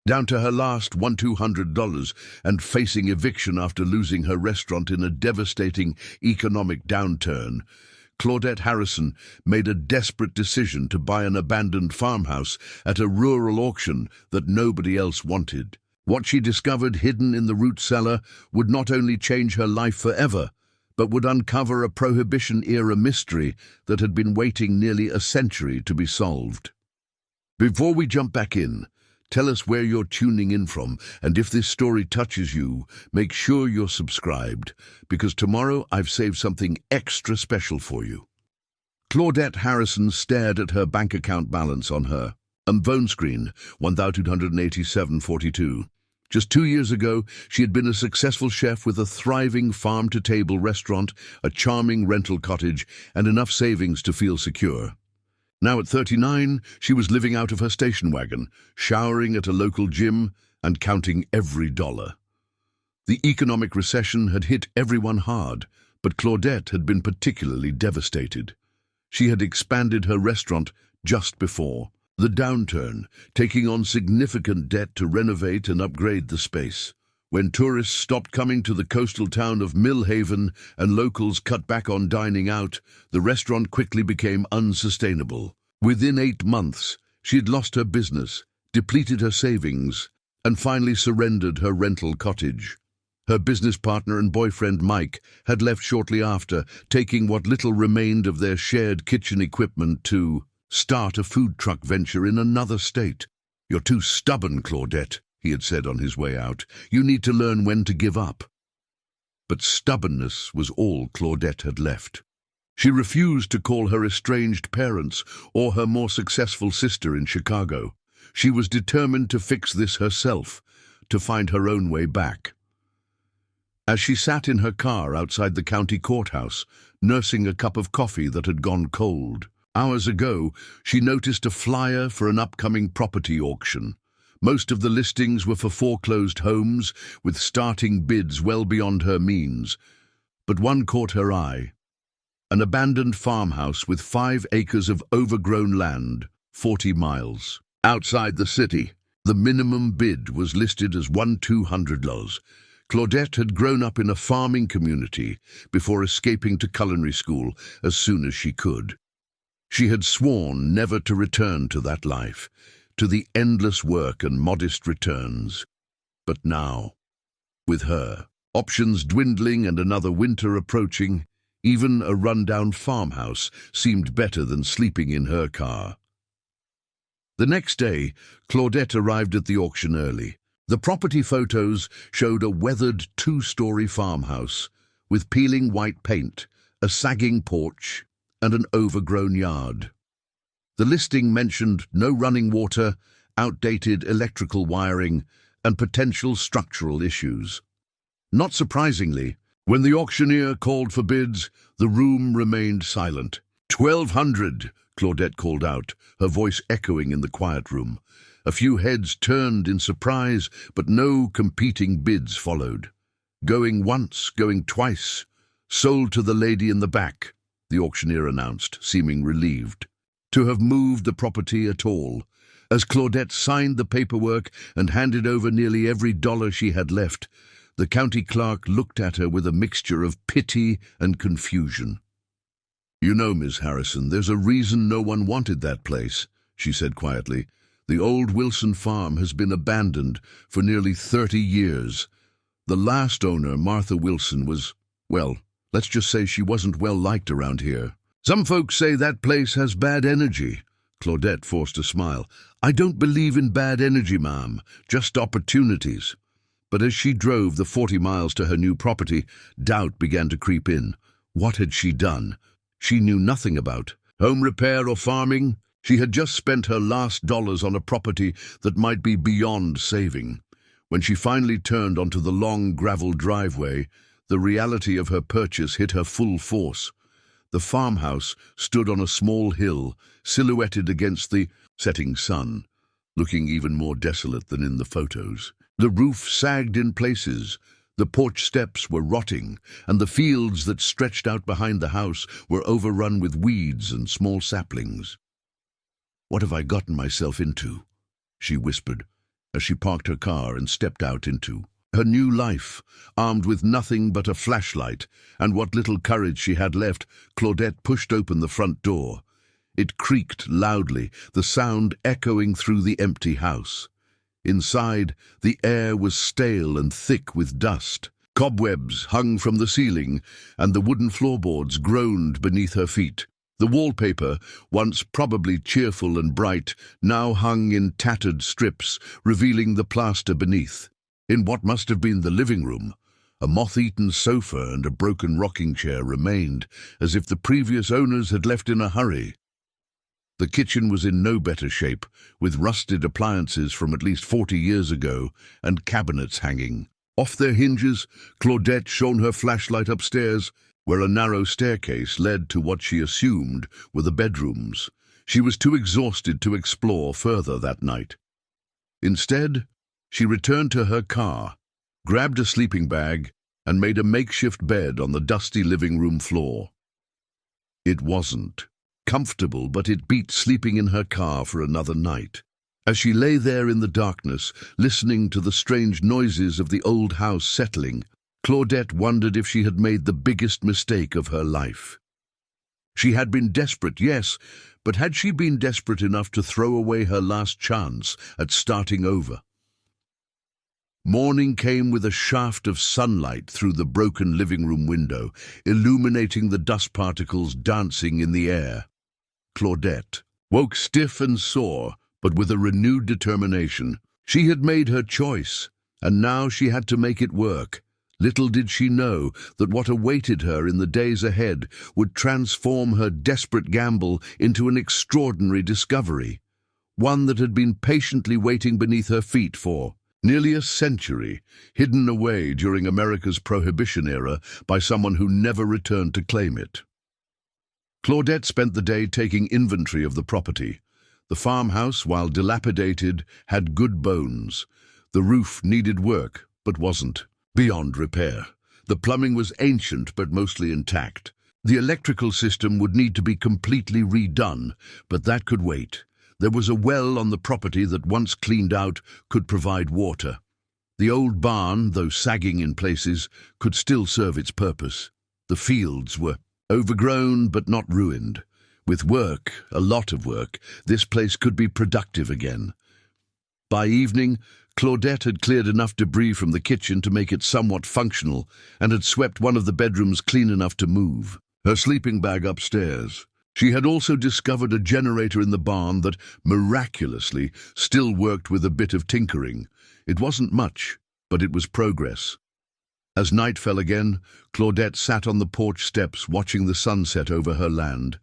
down to her last $200 and facing eviction after losing her restaurant in a devastating economic downturn, Claudette Harrison made a desperate decision to buy an abandoned farmhouse at a rural auction that nobody else wanted. What she discovered hidden in the root cellar would not only change her life forever, but would uncover a Prohibition-era mystery that had been waiting nearly a century to be solved. Before we jump back in, tell us where you're tuning in from, and if this story touches you, make sure you're subscribed, because tomorrow I've saved something extra special for you. Claudette Harrison stared at her bank account balance on her phone screen, $1,287.42. Just 2 years ago, she had been a successful chef with a thriving farm-to-table restaurant, a charming rental cottage, and enough savings to feel secure. Now at 39, she was living out of her station wagon, showering at a local gym, and counting every dollar. The economic recession had hit everyone hard, but Claudette had been particularly devastated. She had expanded her restaurant just before the downturn, taking on significant debt to renovate and upgrade the space. When tourists stopped coming to the coastal town of Millhaven and locals cut back on dining out, the restaurant quickly became unsustainable. Within 8 months, she had lost her business, depleted her savings, and finally surrendered her rental cottage. Her business partner and boyfriend Mike had left shortly after, taking what little remained of their shared kitchen equipment to start a food truck venture in another state. "You're too stubborn, Claudette," he had said on his way out. "You need to learn when to give up." But stubbornness was all Claudette had left. She refused to call her estranged parents or her more successful sister in Chicago. She was determined to fix this herself, to find her own way back. As she sat in her car outside the county courthouse, nursing a cup of coffee that had gone cold, hours ago, she noticed a flyer for an upcoming property auction. Most of the listings were for foreclosed homes, with starting bids well beyond her means. But one caught her eye. An abandoned farmhouse with 5 acres of overgrown land, 40 miles outside the city. The minimum bid was listed as $200. Claudette had grown up in a farming community before escaping to culinary school as soon as she could. She had sworn never to return to that life, to the endless work and modest returns. But now, with her options dwindling and another winter approaching, even a rundown farmhouse seemed better than sleeping in her car. The next day, Claudette arrived at the auction early. The property photos showed a weathered 2-story farmhouse with peeling white paint, a sagging porch, and an overgrown yard. The listing mentioned no running water, outdated electrical wiring, and potential structural issues. Not surprisingly, when the auctioneer called for bids, the room remained silent. $1,200, Claudette called out, her voice echoing in the quiet room. A few heads turned in surprise, but no competing bids followed. "Going once, going twice. Sold to the lady in the back," the auctioneer announced, seeming relieved to have moved the property at all. As Claudette signed the paperwork and handed over nearly every dollar she had left, the county clerk looked at her with a mixture of pity and confusion. "You know, Miss Harrison, there's a reason no one wanted that place," she said quietly. "The old Wilson farm has been abandoned for nearly 30 years. The last owner, Martha Wilson, was, well, let's just say she wasn't well liked around here. Some folks say that place has bad energy." Claudette forced a smile. "I don't believe in bad energy, ma'am, just opportunities." But as she drove the 40 miles to her new property, doubt began to creep in. What had she done? She knew nothing about home repair or farming. She had just spent her last dollars on a property that might be beyond saving. When she finally turned onto the long gravel driveway, the reality of her purchase hit her full force. The farmhouse stood on a small hill, silhouetted against the setting sun, looking even more desolate than in the photos. The roof sagged in places, the porch steps were rotting, and the fields that stretched out behind the house were overrun with weeds and small saplings. "What have I gotten myself into?" she whispered, as she parked her car and stepped out into her new life. Armed with nothing but a flashlight and what little courage she had left, Claudette pushed open the front door. It creaked loudly, the sound echoing through the empty house. Inside, the air was stale and thick with dust. Cobwebs hung from the ceiling, and the wooden floorboards groaned beneath her feet. The wallpaper, once probably cheerful and bright, now hung in tattered strips, revealing the plaster beneath. In what must have been the living room, a moth-eaten sofa and a broken rocking chair remained, as if the previous owners had left in a hurry. The kitchen was in no better shape, with rusted appliances from at least 40 years ago and cabinets hanging. Off their hinges, Claudette shone her flashlight upstairs, where a narrow staircase led to what she assumed were the bedrooms. She was too exhausted to explore further that night. Instead, she returned to her car, grabbed a sleeping bag, and made a makeshift bed on the dusty living room floor. It wasn't comfortable, but it beat sleeping in her car for another night. As she lay there in the darkness, listening to the strange noises of the old house settling, Claudette wondered if she had made the biggest mistake of her life. She had been desperate, yes, but had she been desperate enough to throw away her last chance at starting over? Morning came with a shaft of sunlight through the broken living room window, illuminating the dust particles dancing in the air. Claudette woke stiff and sore, but with a renewed determination. She had made her choice, and now she had to make it work. Little did she know that what awaited her in the days ahead would transform her desperate gamble into an extraordinary discovery, one that had been patiently waiting beneath her feet for nearly a century, hidden away during America's Prohibition-Era by someone who never returned to claim it. Claudette spent the day taking inventory of the property. The farmhouse, while dilapidated, had good bones. The roof needed work, but wasn't beyond repair. The plumbing was ancient, but mostly intact. The electrical system would need to be completely redone, but that could wait. There was a well on the property that, once cleaned out, could provide water. The old barn, though sagging in places, could still serve its purpose. The fields were overgrown but not ruined. With work, a lot of work, this place could be productive again. By evening, Claudette had cleared enough debris from the kitchen to make it somewhat functional and had swept one of the bedrooms clean enough to move her sleeping bag upstairs. She had also discovered a generator in the barn that, miraculously, still worked with a bit of tinkering. It wasn't much, but it was progress. As night fell again, Claudette sat on the porch steps watching the sunset over her land.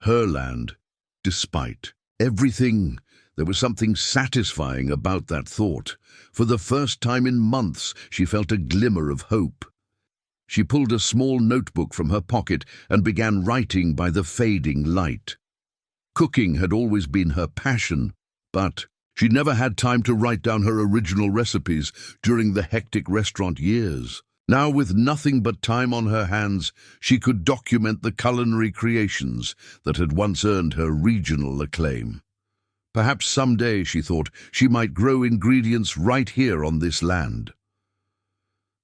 Her land, despite everything. There was something satisfying about that thought. For the first time in months, she felt a glimmer of hope. She pulled a small notebook from her pocket and began writing by the fading light. Cooking had always been her passion, but she never had time to write down her original recipes during the hectic restaurant years. Now, with nothing but time on her hands, she could document the culinary creations that had once earned her regional acclaim. Perhaps someday, she thought, she might grow ingredients right here on this land.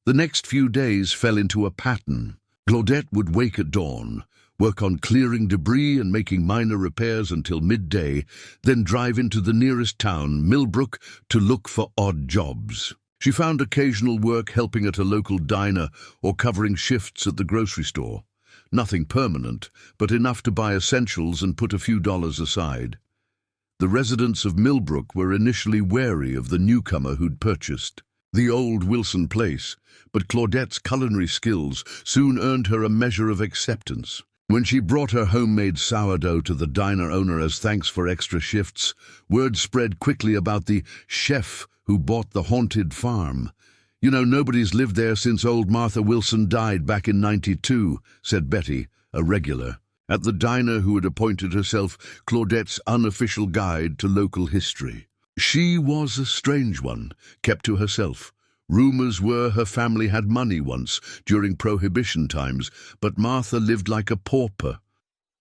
The next few days fell into a pattern. Claudette would wake at dawn, work on clearing debris and making minor repairs until midday, then drive into the nearest town, Millbrook, to look for odd jobs. She found occasional work helping at a local diner or covering shifts at the grocery store. Nothing permanent, but enough to buy essentials and put a few dollars aside. The residents of Millbrook were initially wary of the newcomer who'd purchased the old Wilson place, but Claudette's culinary skills soon earned her a measure of acceptance. When she brought her homemade sourdough to the diner owner as thanks for extra shifts, word spread quickly about the chef who bought the haunted farm. "You know, nobody's lived there since old Martha Wilson died back in '92, said Betty, a regular at the diner who had appointed herself Claudette's unofficial guide to local history. She was a strange one, kept to herself. Rumors were her family had money once, during Prohibition times, but Martha lived like a pauper.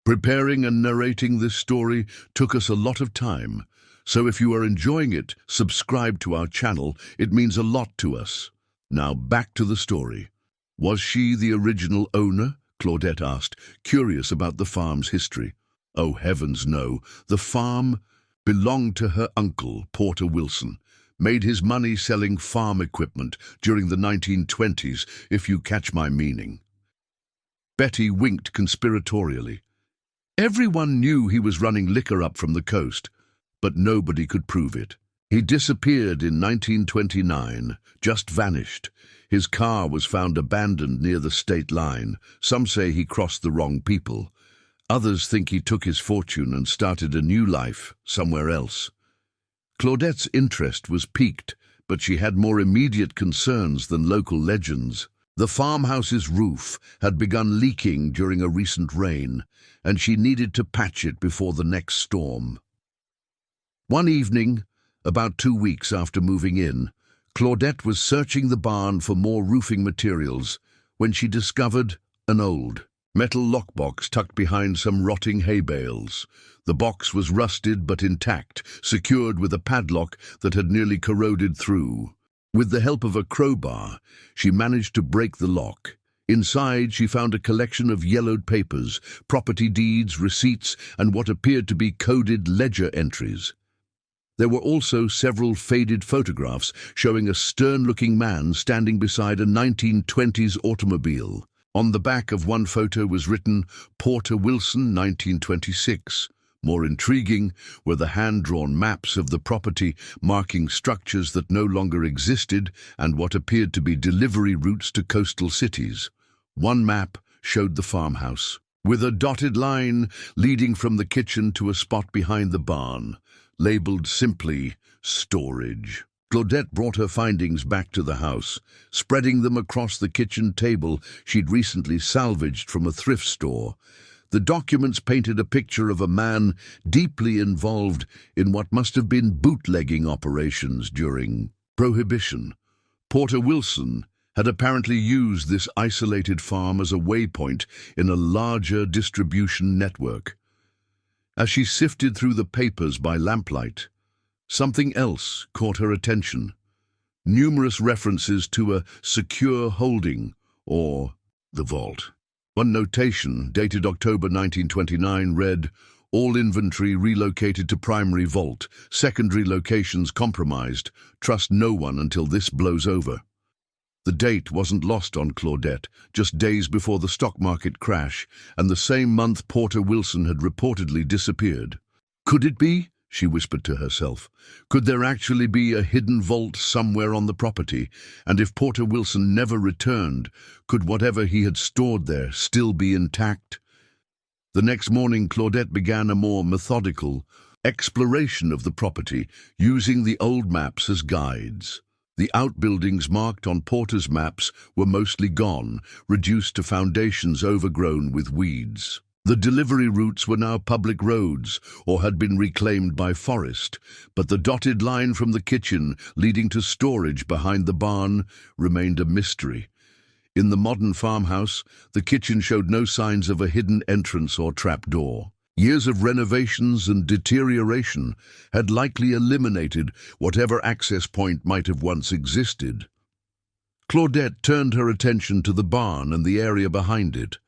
Preparing and narrating this story took us a lot of time. So if you are enjoying it, subscribe to our channel. It means a lot to us. Now back to the story. Was she the original owner? Claudette asked, curious about the farm's history. Oh, heavens no. The farm belonged to her uncle, Porter Wilson. Made his money selling farm equipment during the 1920s, if you catch my meaning. Betty winked conspiratorially. Everyone knew he was running liquor up from the coast, but nobody could prove it. He disappeared in 1929, just vanished. His car was found abandoned near the state line. Some say he crossed the wrong people. Others think he took his fortune and started a new life somewhere else. Claudette's interest was piqued, but she had more immediate concerns than local legends. The farmhouse's roof had begun leaking during a recent rain, and she needed to patch it before the next storm. One evening, about 2 weeks after moving in, Claudette was searching the barn for more roofing materials when she discovered an old metal lockbox tucked behind some rotting hay bales. The box was rusted but intact, secured with a padlock that had nearly corroded through. With the help of a crowbar, she managed to break the lock. Inside, she found a collection of yellowed papers, property deeds, receipts, and what appeared to be coded ledger entries. There were also several faded photographs showing a stern-looking man standing beside a 1920s automobile. On the back of one photo was written, Porter Wilson, 1926. More intriguing were the hand-drawn maps of the property marking structures that no longer existed and what appeared to be delivery routes to coastal cities. One map showed the farmhouse, with a dotted line leading from the kitchen to a spot behind the barn, labeled simply storage. Claudette brought her findings back to the house, spreading them across the kitchen table she'd recently salvaged from a thrift store. The documents painted a picture of a man deeply involved in what must have been bootlegging operations during Prohibition. Porter Wilson had apparently used this isolated farm as a waypoint in a larger distribution network. As she sifted through the papers by lamplight, something else caught her attention. Numerous references to a secure holding, or the vault. One notation, dated October 1929, read, all inventory relocated to primary vault, secondary locations compromised, trust no one until this blows over. The date wasn't lost on Claudette, just days before the stock market crash, and the same month Porter Wilson had reportedly disappeared. Could it be? She whispered to herself. Could there actually be a hidden vault somewhere on the property? And if Porter Wilson never returned, could whatever he had stored there still be intact? The next morning, Claudette began a more methodical exploration of the property, using the old maps as guides. The outbuildings marked on Porter's maps were mostly gone, reduced to foundations overgrown with weeds. The delivery routes were now public roads or had been reclaimed by forest, but the dotted line from the kitchen leading to storage behind the barn remained a mystery. In the modern farmhouse, the kitchen showed no signs of a hidden entrance or trapdoor. Years of renovations and deterioration had likely eliminated whatever access point might have once existed. Claudette turned her attention to the barn and the area behind it.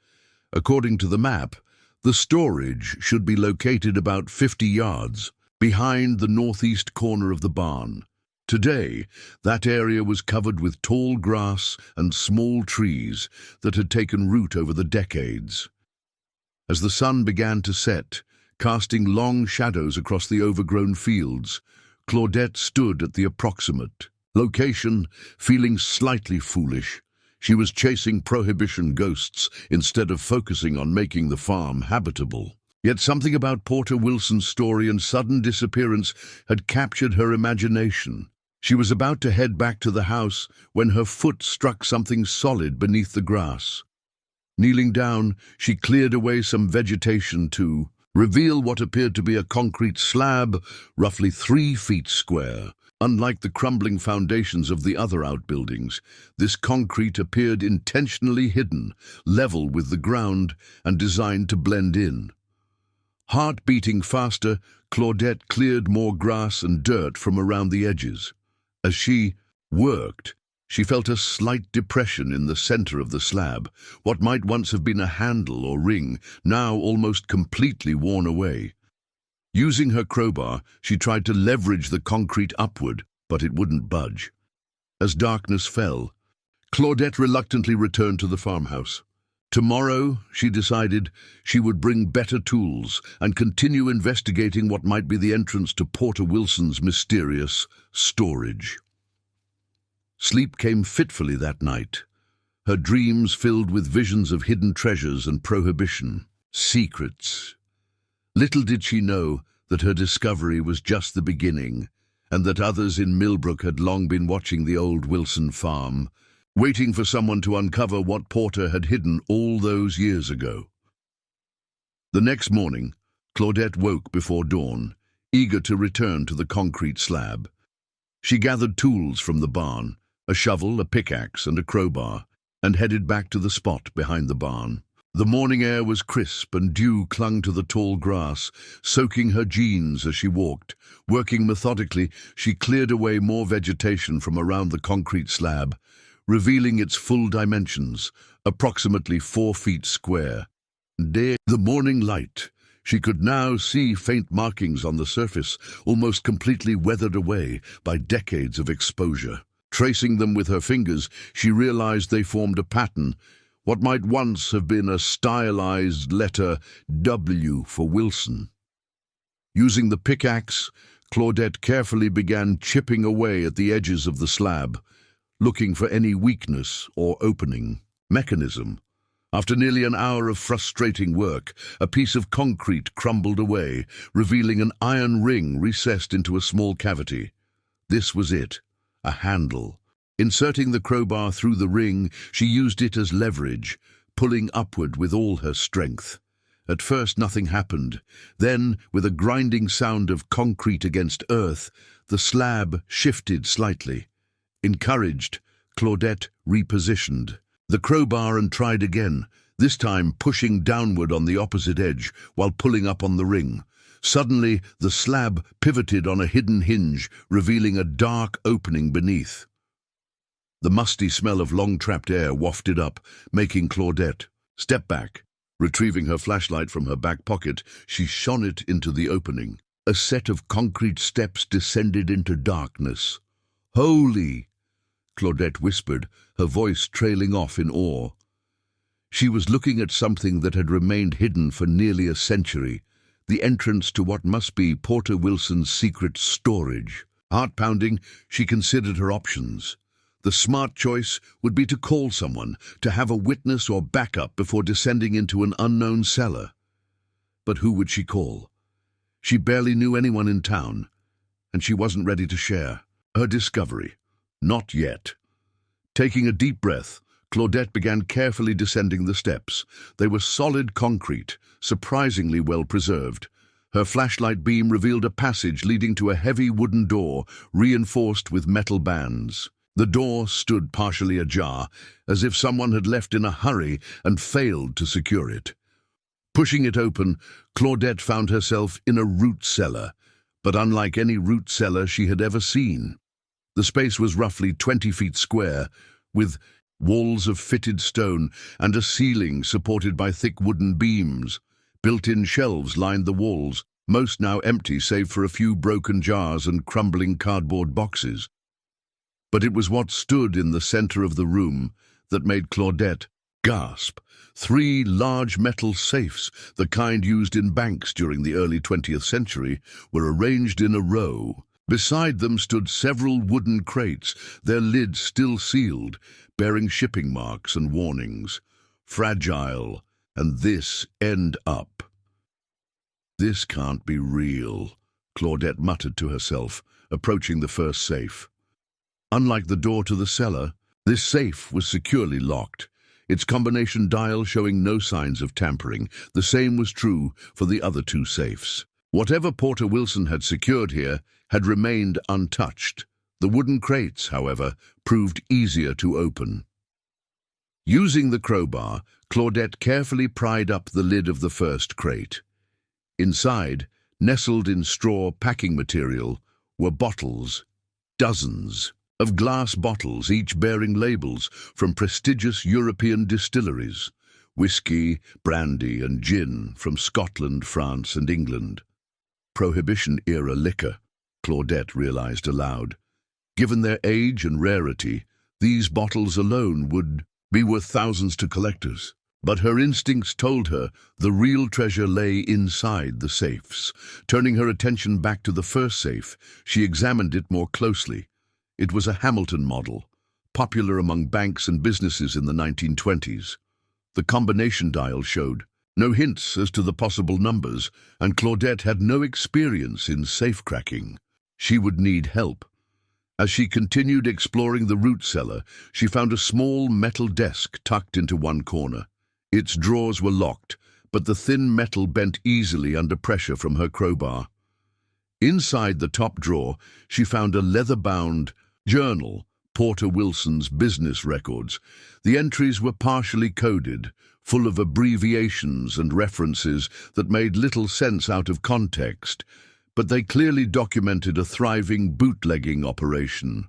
According to the map, the storage should be located about 50 yards behind the northeast corner of the barn. Today, that area was covered with tall grass and small trees that had taken root over the decades. As the sun began to set, casting long shadows across the overgrown fields, Claudette stood at the approximate location, feeling slightly foolish. She was chasing prohibition ghosts instead of focusing on making the farm habitable. Yet something about Porter Wilson's story and sudden disappearance had captured her imagination. She was about to head back to the house when her foot struck something solid beneath the grass. Kneeling down, she cleared away some vegetation to reveal what appeared to be a concrete slab, roughly 3 feet square. Unlike the crumbling foundations of the other outbuildings, this concrete appeared intentionally hidden, level with the ground, and designed to blend in. Heart beating faster, Claudette cleared more grass and dirt from around the edges. As she worked, she felt a slight depression in the center of the slab, what might once have been a handle or ring, now almost completely worn away. Using her crowbar, she tried to leverage the concrete upward, but it wouldn't budge. As darkness fell, Claudette reluctantly returned to the farmhouse. Tomorrow, she decided, she would bring better tools and continue investigating what might be the entrance to Porter Wilson's mysterious storage. Sleep came fitfully that night, her dreams filled with visions of hidden treasures and prohibition, secrets. Little did she know that her discovery was just the beginning, and that others in Millbrook had long been watching the old Wilson farm, waiting for someone to uncover what Porter had hidden all those years ago. The next morning, Claudette woke before dawn, eager to return to the concrete slab. She gathered tools from the barn, a shovel, a pickaxe, and a crowbar, and headed back to the spot behind the barn. The morning air was crisp and dew clung to the tall grass, soaking her jeans as she walked. Working methodically, she cleared away more vegetation from around the concrete slab, revealing its full dimensions, approximately 4 feet square. The morning light. She could now see faint markings on the surface, almost completely weathered away by decades of exposure. Tracing them with her fingers, she realized they formed a pattern, what might once have been a stylized letter W for Wilson. Using the pickaxe, Claudette carefully began chipping away at the edges of the slab, looking for any weakness or opening mechanism. After nearly an hour of frustrating work, a piece of concrete crumbled away, revealing an iron ring recessed into a small cavity. This was it, a handle. Inserting the crowbar through the ring, she used it as leverage, pulling upward with all her strength. At first nothing happened. Then, with a grinding sound of concrete against earth, the slab shifted slightly. Encouraged, Claudette repositioned the crowbar and tried again, this time pushing downward on the opposite edge while pulling up on the ring. Suddenly, the slab pivoted on a hidden hinge, revealing a dark opening beneath. The musty smell of long-trapped air wafted up, making Claudette step back. Retrieving her flashlight from her back pocket, she shone it into the opening. A set of concrete steps descended into darkness. "Holy!" Claudette whispered, her voice trailing off in awe. She was looking at something that had remained hidden for nearly a century, the entrance to what must be Porter Wilson's secret storage. Heart-pounding, she considered her options. The smart choice would be to call someone, to have a witness or backup before descending into an unknown cellar. But who would she call? She barely knew anyone in town, and she wasn't ready to share her discovery. Not yet. Taking a deep breath, Claudette began carefully descending the steps. They were solid concrete, surprisingly well preserved. Her flashlight beam revealed a passage leading to a heavy wooden door, reinforced with metal bands. The door stood partially ajar, as if someone had left in a hurry and failed to secure it. Pushing it open, Claudette found herself in a root cellar, but unlike any root cellar she had ever seen. The space was roughly 20 feet square, with walls of fitted stone and a ceiling supported by thick wooden beams. Built-in shelves lined the walls, most now empty save for a few broken jars and crumbling cardboard boxes. But it was what stood in the center of the room that made Claudette gasp. 3 large metal safes, the kind used in banks during the early 20th century, were arranged in a row. Beside them stood several wooden crates, their lids still sealed, bearing shipping marks and warnings. Fragile, and this end up. "This can't be real," Claudette muttered to herself, approaching the first safe. Unlike the door to the cellar, this safe was securely locked, its combination dial showing no signs of tampering. The same was true for the other 2 safes. Whatever Porter Wilson had secured here had remained untouched. The wooden crates, however, proved easier to open. Using the crowbar, Claudette carefully pried up the lid of the first crate. Inside, nestled in straw packing material, were bottles, dozens of glass bottles, each bearing labels from prestigious European distilleries, whiskey, brandy and gin from Scotland, France and England. Prohibition-era liquor, Claudette realized aloud. Given their age and rarity, these bottles alone would be worth thousands to collectors. But her instincts told her the real treasure lay inside the safes. Turning her attention back to the first safe, she examined it more closely. It was a Hamilton model, popular among banks and businesses in the 1920s. The combination dial showed no hints as to the possible numbers, and Claudette had no experience in safe cracking. She would need help. As she continued exploring the root cellar, she found a small metal desk tucked into one corner. Its drawers were locked, but the thin metal bent easily under pressure from her crowbar. Inside the top drawer, she found a leather-bound journal, Porter Wilson's business records. The entries were partially coded, full of abbreviations and references that made little sense out of context, but they clearly documented a thriving bootlegging operation.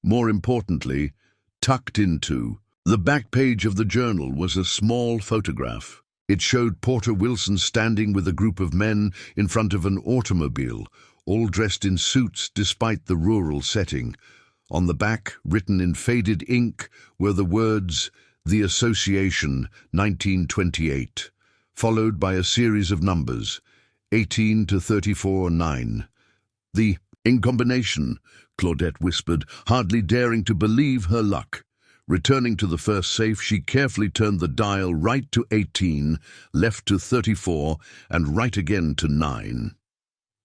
More importantly, tucked into the back page of the journal was a small photograph. It showed Porter Wilson standing with a group of men in front of an automobile, all dressed in suits despite the rural setting. On the back, written in faded ink, were the words, "The Association, 1928, followed by a series of numbers, 18 to 34-9. In combination, Claudette whispered, hardly daring to believe her luck. Returning to the first safe, she carefully turned the dial right to 18, left to 34, and right again to 9.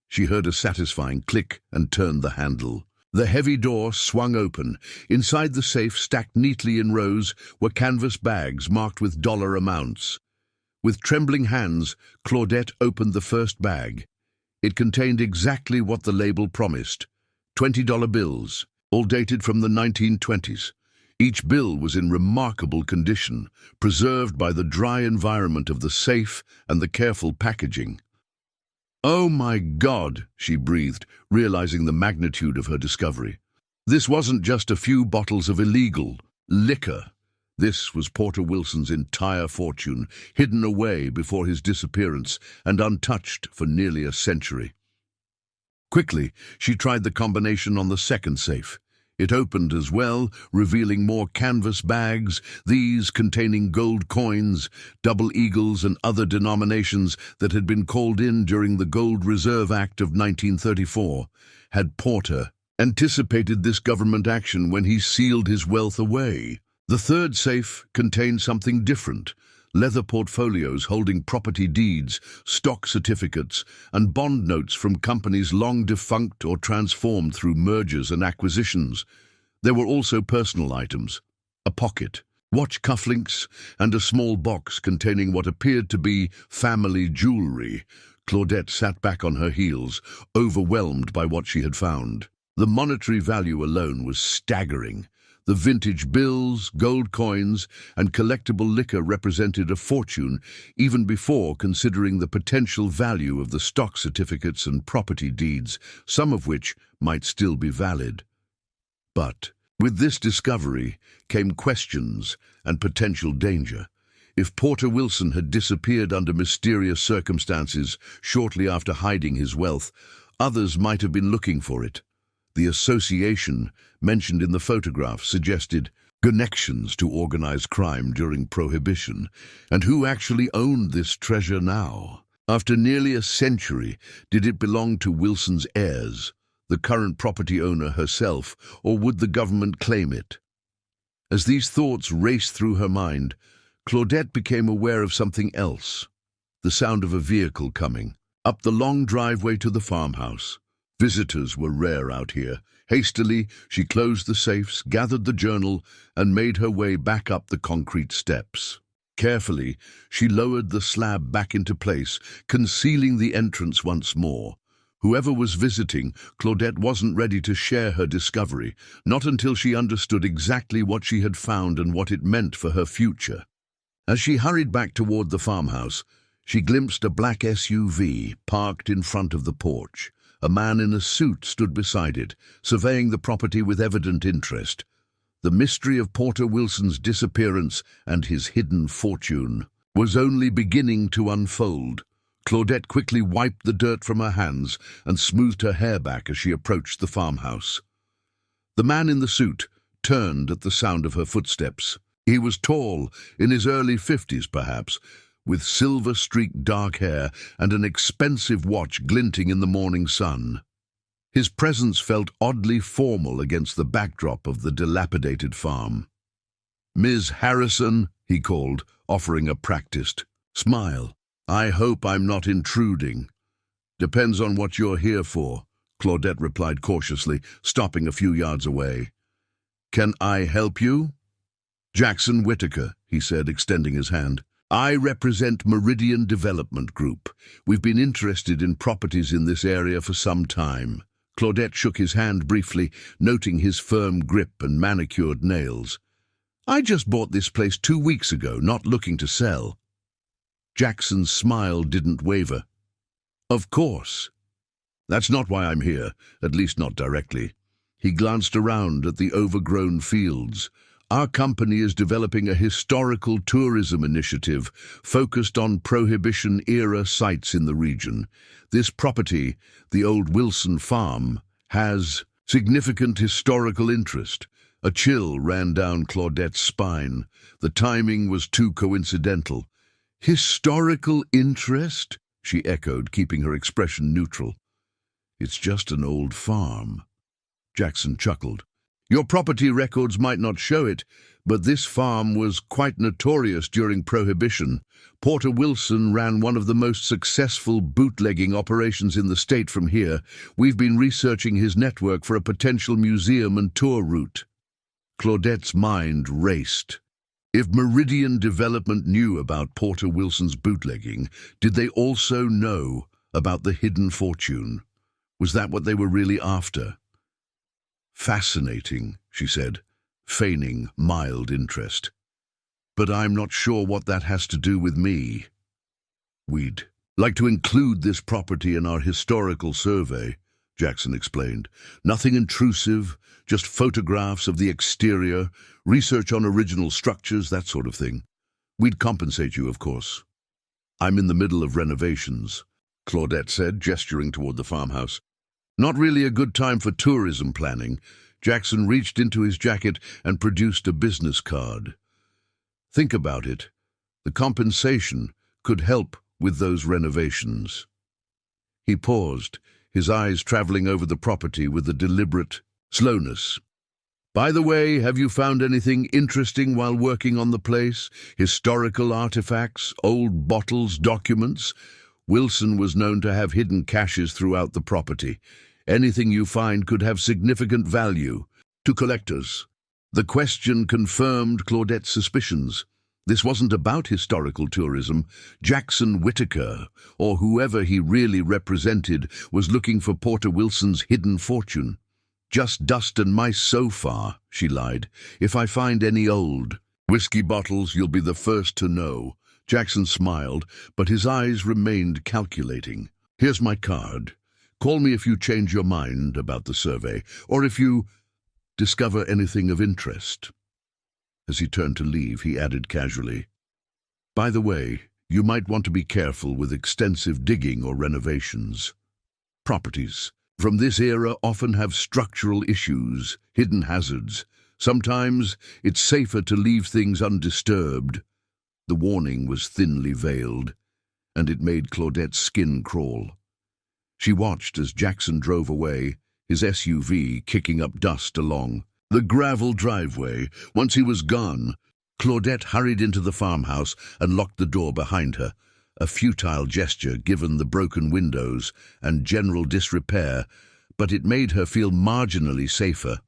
She heard a satisfying click and turned the handle. The heavy door swung open. Inside the safe, stacked neatly in rows, were canvas bags marked with dollar amounts. With trembling hands, Claudette opened the first bag. It contained exactly what the label promised: $20 bills, all dated from the 1920s. Each bill was in remarkable condition, preserved by the dry environment of the safe and the careful packaging. "Oh my God," she breathed, realizing the magnitude of her discovery. This wasn't just a few bottles of illegal liquor. This was Porter Wilson's entire fortune, hidden away before his disappearance and untouched for nearly a century. Quickly, she tried the combination on the second safe. It opened as well, revealing more canvas bags, these containing gold coins, double eagles and other denominations that had been called in during the Gold Reserve Act of 1934. Had Porter anticipated this government action when he sealed his wealth away? The third safe contained something different: leather portfolios holding property deeds, stock certificates, and bond notes from companies long defunct or transformed through mergers and acquisitions. There were also personal items: a pocket, watch cufflinks, and a small box containing what appeared to be family jewelry. Claudette sat back on her heels, overwhelmed by what she had found. The monetary value alone was staggering. The vintage bills, gold coins, and collectible liquor represented a fortune, even before considering the potential value of the stock certificates and property deeds, some of which might still be valid. But with this discovery came questions and potential danger. If Porter Wilson had disappeared under mysterious circumstances shortly after hiding his wealth, others might have been looking for it. The association mentioned in the photograph suggested connections to organized crime during Prohibition. And who actually owned this treasure now? After nearly a century, did it belong to Wilson's heirs, the current property owner herself, or would the government claim it? As these thoughts raced through her mind, Claudette became aware of something else: the sound of a vehicle coming up the long driveway to the farmhouse. Visitors were rare out here. Hastily, she closed the safes, gathered the journal, and made her way back up the concrete steps. Carefully, she lowered the slab back into place, concealing the entrance once more. Whoever was visiting, Claudette wasn't ready to share her discovery, not until she understood exactly what she had found and what it meant for her future. As she hurried back toward the farmhouse, She glimpsed a black SUV parked in front of the porch. A man in a suit stood beside it, surveying the property with evident interest. The mystery of Porter Wilson's disappearance and his hidden fortune was only beginning to unfold. Claudette quickly wiped the dirt from her hands and smoothed her hair back as she approached the farmhouse. The man in the suit turned at the sound of her footsteps. He was tall, in his early 50s perhaps, with silver-streaked dark hair and an expensive watch glinting in the morning sun. His presence felt oddly formal against the backdrop of the dilapidated farm. "Ms. Harrison," he called, offering a practiced smile. "I hope I'm not intruding." "Depends on what you're here for," Claudette replied cautiously, stopping a few yards away. "Can I help you?" "Jackson Whitaker," he said, extending his hand. "I represent Meridian Development Group. We've been interested in properties in this area for some time." Claudette shook his hand briefly, noting his firm grip and manicured nails. "I just bought this place 2 weeks ago, not looking to sell." Jackson's smile didn't waver. "Of course. That's not why I'm here, at least not directly." He glanced around at the overgrown fields. "Our company is developing a historical tourism initiative focused on Prohibition-Era sites in the region. This property, the old Wilson Farm, has significant historical interest." A chill ran down Claudette's spine. The timing was too coincidental. "Historical interest?" she echoed, keeping her expression neutral. "It's just an old farm." Jackson chuckled. "Your property records might not show it, but this farm was quite notorious during Prohibition. Porter Wilson ran one of the most successful bootlegging operations in the state from here. We've been researching his network for a potential museum and tour route." Claudette's mind raced. If Meridian Development knew about Porter Wilson's bootlegging, did they also know about the hidden fortune? Was that what they were really after? "Fascinating," she said, feigning mild interest. "But I'm not sure what that has to do with me." "We'd like to include this property in our historical survey," Jackson explained. "Nothing intrusive, just photographs of the exterior, research on original structures, that sort of thing. We'd compensate you, of course." "I'm in the middle of renovations," Claudette said, gesturing toward the farmhouse. "Not really a good time for tourism planning." Jackson reached into his jacket and produced a business card. "Think about it. The compensation could help with those renovations." He paused, his eyes traveling over the property with a deliberate slowness. "By the way, have you found anything interesting while working on the place? Historical artifacts, old bottles, documents?" Wilson was known to have hidden caches throughout the property. "Anything you find could have significant value to collectors." The question confirmed Claudette's suspicions. This wasn't about historical tourism. Jackson Whitaker, or whoever he really represented, was looking for Porter Wilson's hidden fortune. "Just dust and mice so far," she lied. "If I find any old whiskey bottles, you'll be the first to know." Jackson smiled, but his eyes remained calculating. "Here's my card. Call me if you change your mind about the survey, or if you discover anything of interest." As he turned to leave, he added casually, "By the way, you might want to be careful with extensive digging or renovations. Properties from this era often have structural issues, hidden hazards. Sometimes it's safer to leave things undisturbed." The warning was thinly veiled, and it made Claudette's skin crawl. She watched as Jackson drove away, his SUV kicking up dust along the gravel driveway. Once he was gone, Claudette hurried into the farmhouse and locked the door behind her, a futile gesture given the broken windows and general disrepair, but it made her feel marginally safer.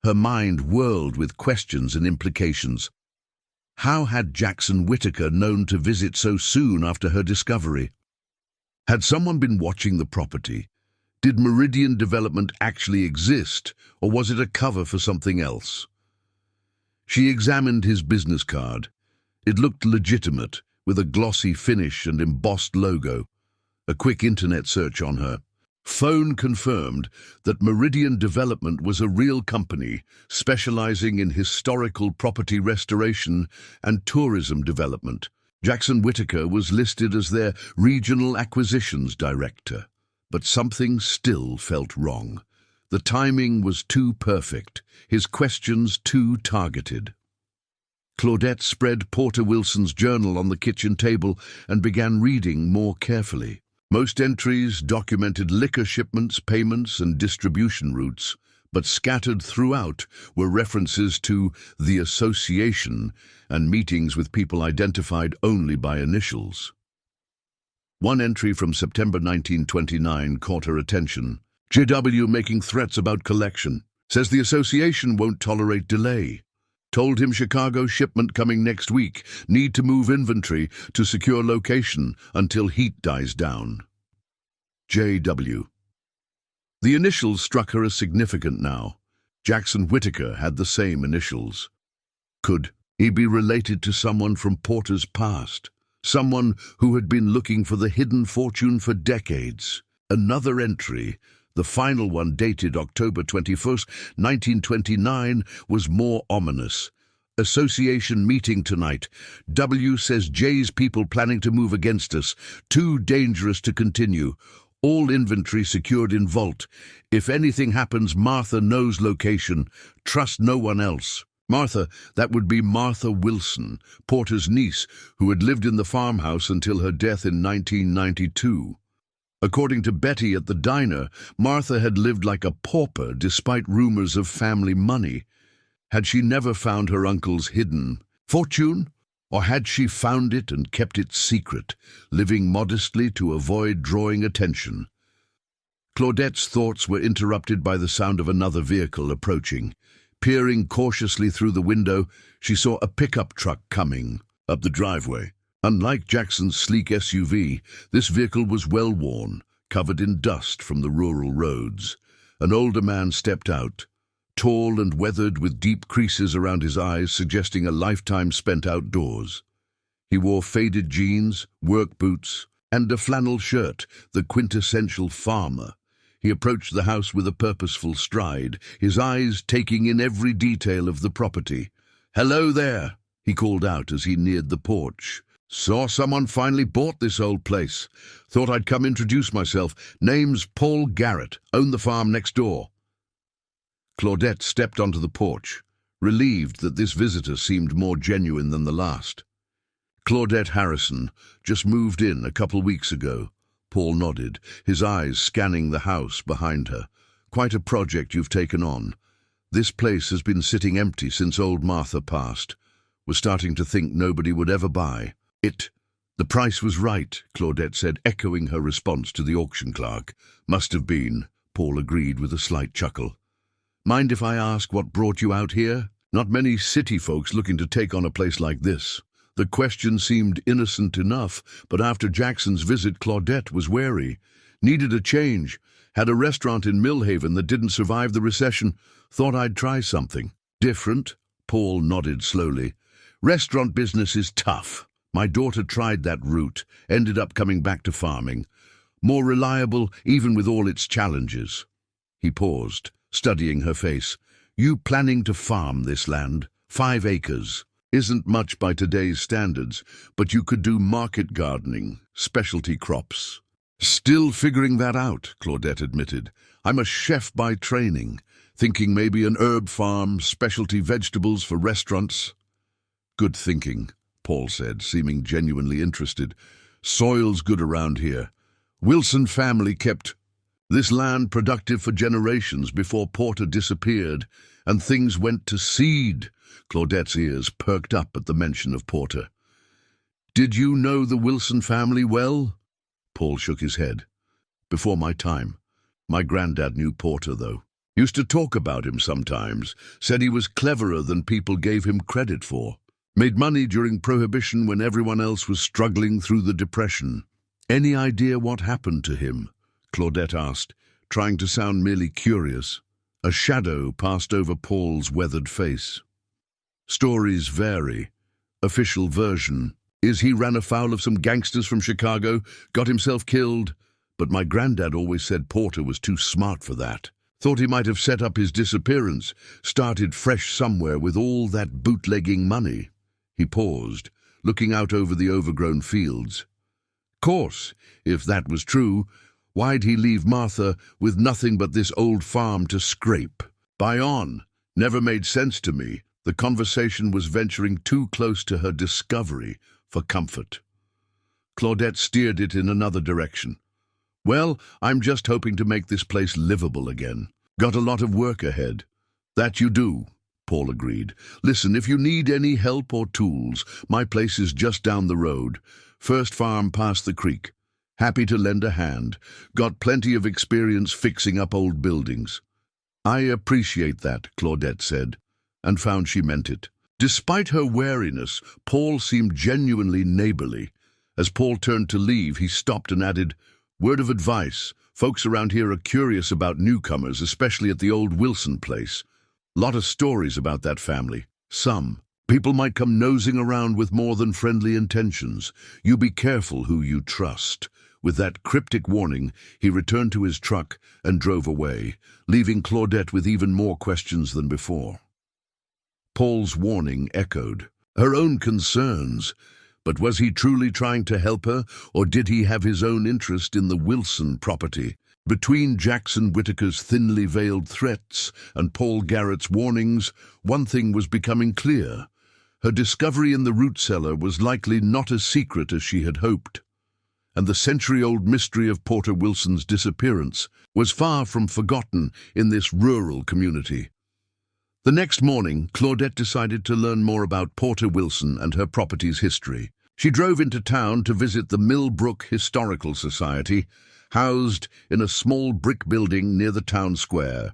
Her mind whirled with questions and implications. How had Jackson Whitaker known to visit so soon after her discovery? Had someone been watching the property? Did Meridian Development actually exist, or was it a cover for something else? She examined his business card. It looked legitimate, with a glossy finish and embossed logo. A quick internet search on her phone confirmed that Meridian Development was a real company specializing in historical property restoration and tourism development. Jackson Whitaker was listed as their regional acquisitions director, but something still felt wrong. The timing was too perfect, his questions too targeted. Claudette spread Porter Wilson's journal on the kitchen table and began reading more carefully. Most entries documented liquor shipments, payments, and distribution routes, but scattered throughout were references to the association and meetings with people identified only by initials. One entry from September 1929 caught her attention. JW making threats about collection. Says the association won't tolerate delay. Told him Chicago shipment coming next week. Need to move inventory to secure location until heat dies down. JW. The initials struck her as significant now. Jackson Whitaker had the same initials. Could he be related to someone from Porter's past? Someone who had been looking for the hidden fortune for decades? Another entry, the final one dated October 21st, 1929, was more ominous. Association meeting tonight. W says J's people planning to move against us. Too dangerous to continue. All inventory secured in vault. If anything happens, Martha knows location. Trust no one else. Martha, that would be Martha Wilson, Porter's niece, who had lived in the farmhouse until her death in 1992. According to Betty at the diner, Martha had lived like a pauper despite rumors of family money. Had she never found her uncle's hidden fortune? Or had she found it and kept it secret, living modestly to avoid drawing attention? Claudette's thoughts were interrupted by the sound of another vehicle approaching. Peering cautiously through the window, she saw a pickup truck coming up the driveway. Unlike Jackson's sleek SUV, this vehicle was well-worn, covered in dust from the rural roads. An older man stepped out, tall and weathered with deep creases around his eyes suggesting a lifetime spent outdoors. He wore faded jeans, work boots, and a flannel shirt, the quintessential farmer. He approached the house with a purposeful stride, his eyes taking in every detail of the property. "Hello there," he called out as he neared the porch. "Saw someone finally bought this old place. Thought I'd come introduce myself. Name's Paul Garrett, own the farm next door." Claudette stepped onto the porch, relieved that this visitor seemed more genuine than the last. "Claudette Harrison, just moved in a couple weeks ago." Paul nodded, his eyes scanning the house behind her. "Quite a project you've taken on. This place has been sitting empty since old Martha passed. Was starting to think nobody would ever buy it." "The price was right," Claudette said, echoing her response to the auction clerk. "Must have been," Paul agreed with a slight chuckle. "Mind if I ask what brought you out here? Not many city folks looking to take on a place like this." The question seemed innocent enough, but after Jackson's visit, Claudette was wary. "Needed a change. Had a restaurant in Millhaven that didn't survive the recession. Thought I'd try something different." Paul nodded slowly. "Restaurant business is tough. My daughter tried that route, ended up coming back to farming. More reliable, even with all its challenges." He paused, studying her face. "You planning to farm this land? 5 acres. Isn't much by today's standards, but you could do market gardening, specialty crops." "Still figuring that out," Claudette admitted. "I'm a chef by training, thinking maybe an herb farm, specialty vegetables for restaurants." "Good thinking," Paul said, seeming genuinely interested. "Soil's good around here. Wilson family kept this land productive for generations before Porter disappeared, and things went to seed." Claudette's ears perked up at the mention of Porter. "Did you know the Wilson family well?" Paul shook his head. "Before my time. My granddad knew Porter, though. Used to talk about him sometimes. Said he was cleverer than people gave him credit for. Made money during Prohibition when everyone else was struggling through the Depression." "Any idea what happened to him?" Claudette asked, trying to sound merely curious. A shadow passed over Paul's weathered face. "Stories vary. Official version. Is he ran afoul of some gangsters from Chicago, got himself killed? But my granddad always said Porter was too smart for that. Thought he might have set up his disappearance, started fresh somewhere with all that bootlegging money." He paused, looking out over the overgrown fields. "Course, if that was true, why'd he leave Martha with nothing but this old farm to scrape? Buy on. Never made sense to me." The conversation was venturing too close to her discovery for comfort. Claudette steered it in another direction. "Well, I'm just hoping to make this place livable again. Got a lot of work ahead." "That you do," Paul agreed. "Listen, if you need any help or tools, my place is just down the road. First farm past the creek. Happy to lend a hand. Got plenty of experience fixing up old buildings." "I appreciate that," Claudette said, and found she meant it. Despite her wariness, Paul seemed genuinely neighborly. As Paul turned to leave, he stopped and added, "Word of advice. Folks around here are curious about newcomers, especially at the old Wilson place. Lot of stories about that family. Some. People might come nosing around with more than friendly intentions. You be careful who you trust." With that cryptic warning, he returned to his truck and drove away, leaving Claudette with even more questions than before. Paul's warning echoed her own concerns. But was he truly trying to help her, or did he have his own interest in the Wilson property? Between Jackson Whittaker's thinly veiled threats and Paul Garrett's warnings, one thing was becoming clear. Her discovery in the root cellar was likely not as secret as she had hoped, and the century-old mystery of Porter Wilson's disappearance was far from forgotten in this rural community. The next morning, Claudette decided to learn more about Porter Wilson and her property's history. She drove into town to visit the Millbrook Historical Society, housed in a small brick building near the town square.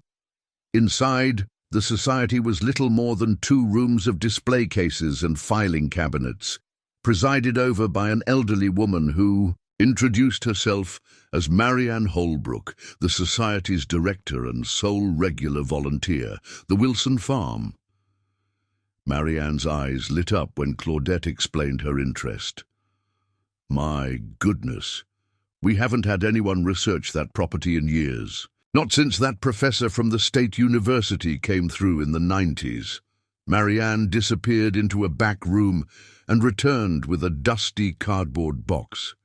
Inside, the society was little more than 2 rooms of display cases and filing cabinets, presided over by an elderly woman who introduced herself as Marianne Holbrook, the Society's director and sole regular volunteer, the Wilson farm. Marianne's eyes lit up when Claudette explained her interest. "My goodness, we haven't had anyone research that property in years. Not since that professor from the State University came through in the 90s. Marianne disappeared into a back room and returned with a dusty cardboard box.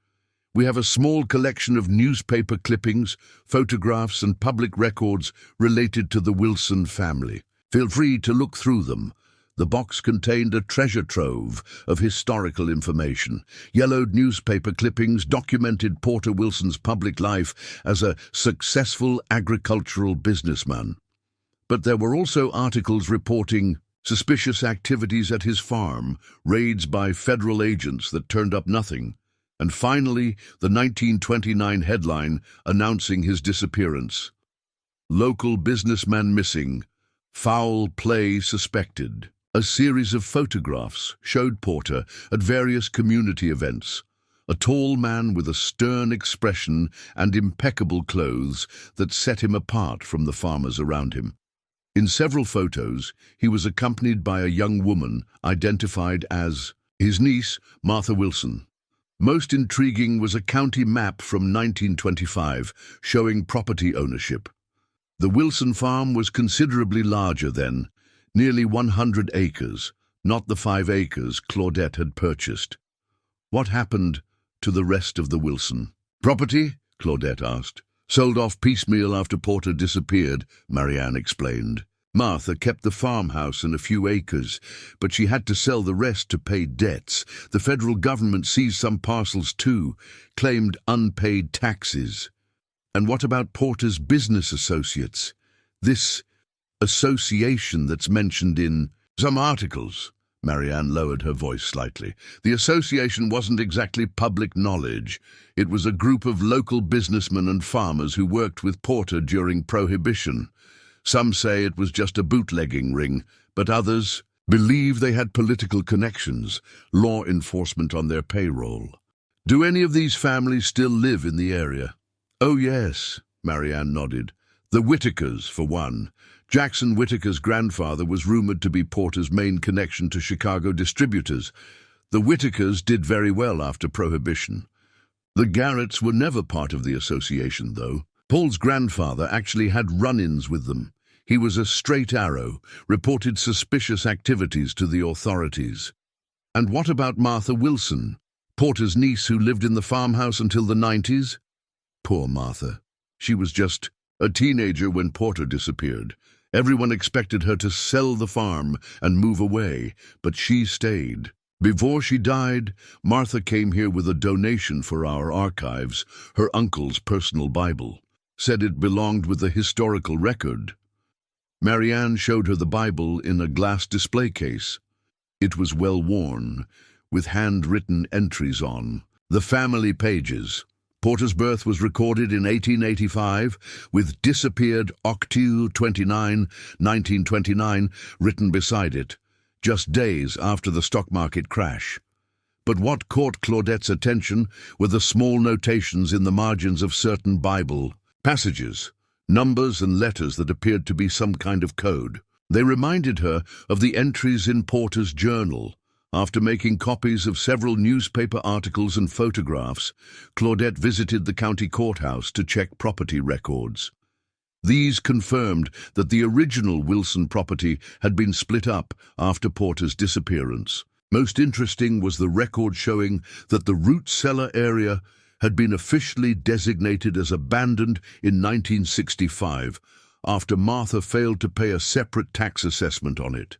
"We have a small collection of newspaper clippings, photographs, and public records related to the Wilson family. Feel free to look through them." The box contained a treasure trove of historical information. Yellowed newspaper clippings documented Porter Wilson's public life as a successful agricultural businessman. But there were also articles reporting suspicious activities at his farm, raids by federal agents that turned up nothing, and finally, the 1929 headline announcing his disappearance. "Local businessman missing. Foul play suspected." A series of photographs showed Porter at various community events, a tall man with a stern expression and impeccable clothes that set him apart from the farmers around him. In several photos, he was accompanied by a young woman identified as his niece, Martha Wilson. Most intriguing was a county map from 1925 showing property ownership. The Wilson farm was considerably larger then, nearly 100 acres, not the 5 acres Claudette had purchased. What happened to the rest of the Wilson property? Claudette asked. "Sold off piecemeal after Porter disappeared," Marianne explained. "Martha kept the farmhouse and a few acres, but she had to sell the rest to pay debts. The federal government seized some parcels too, claimed unpaid taxes." "And what about Porter's business associates? This association that's mentioned in some articles?" Marianne lowered her voice slightly. "The association wasn't exactly public knowledge. It was a group of local businessmen and farmers who worked with Porter during Prohibition. Some say it was just a bootlegging ring, but others believe they had political connections, law enforcement on their payroll." "Do any of these families still live in the area?" "Oh yes," Marianne nodded. "The Whittakers, for one. Jackson Whittaker's grandfather was rumored to be Porter's main connection to Chicago distributors. The Whitakers did very well after Prohibition. The Garretts were never part of the association, though. Paul's grandfather actually had run-ins with them. He was a straight arrow, reported suspicious activities to the authorities. And what about Martha Wilson, Porter's niece who lived in the farmhouse until the 90s? Poor Martha. She was just a teenager when Porter disappeared. Everyone expected her to sell the farm and move away, but she stayed. Before she died, Martha came here with a donation for our archives, her uncle's personal Bible. Said it belonged with the historical record. Marianne showed her the Bible in a glass display case. It was well worn, with handwritten entries on the family pages. Porter's birth was recorded in 1885, with disappeared Octu 29, 1929, written beside it, just days after the stock market crash. But what caught Claudette's attention were the small notations in the margins of certain Bible passages, numbers and letters that appeared to be some kind of code. They reminded her of the entries in Porter's journal. After making copies of several newspaper articles and photographs, Claudette visited the county courthouse to check property records. These confirmed that the original Wilson property had been split up after Porter's disappearance. Most interesting was the record showing that the root cellar area had been officially designated as abandoned in 1965 after Martha failed to pay a separate tax assessment on it.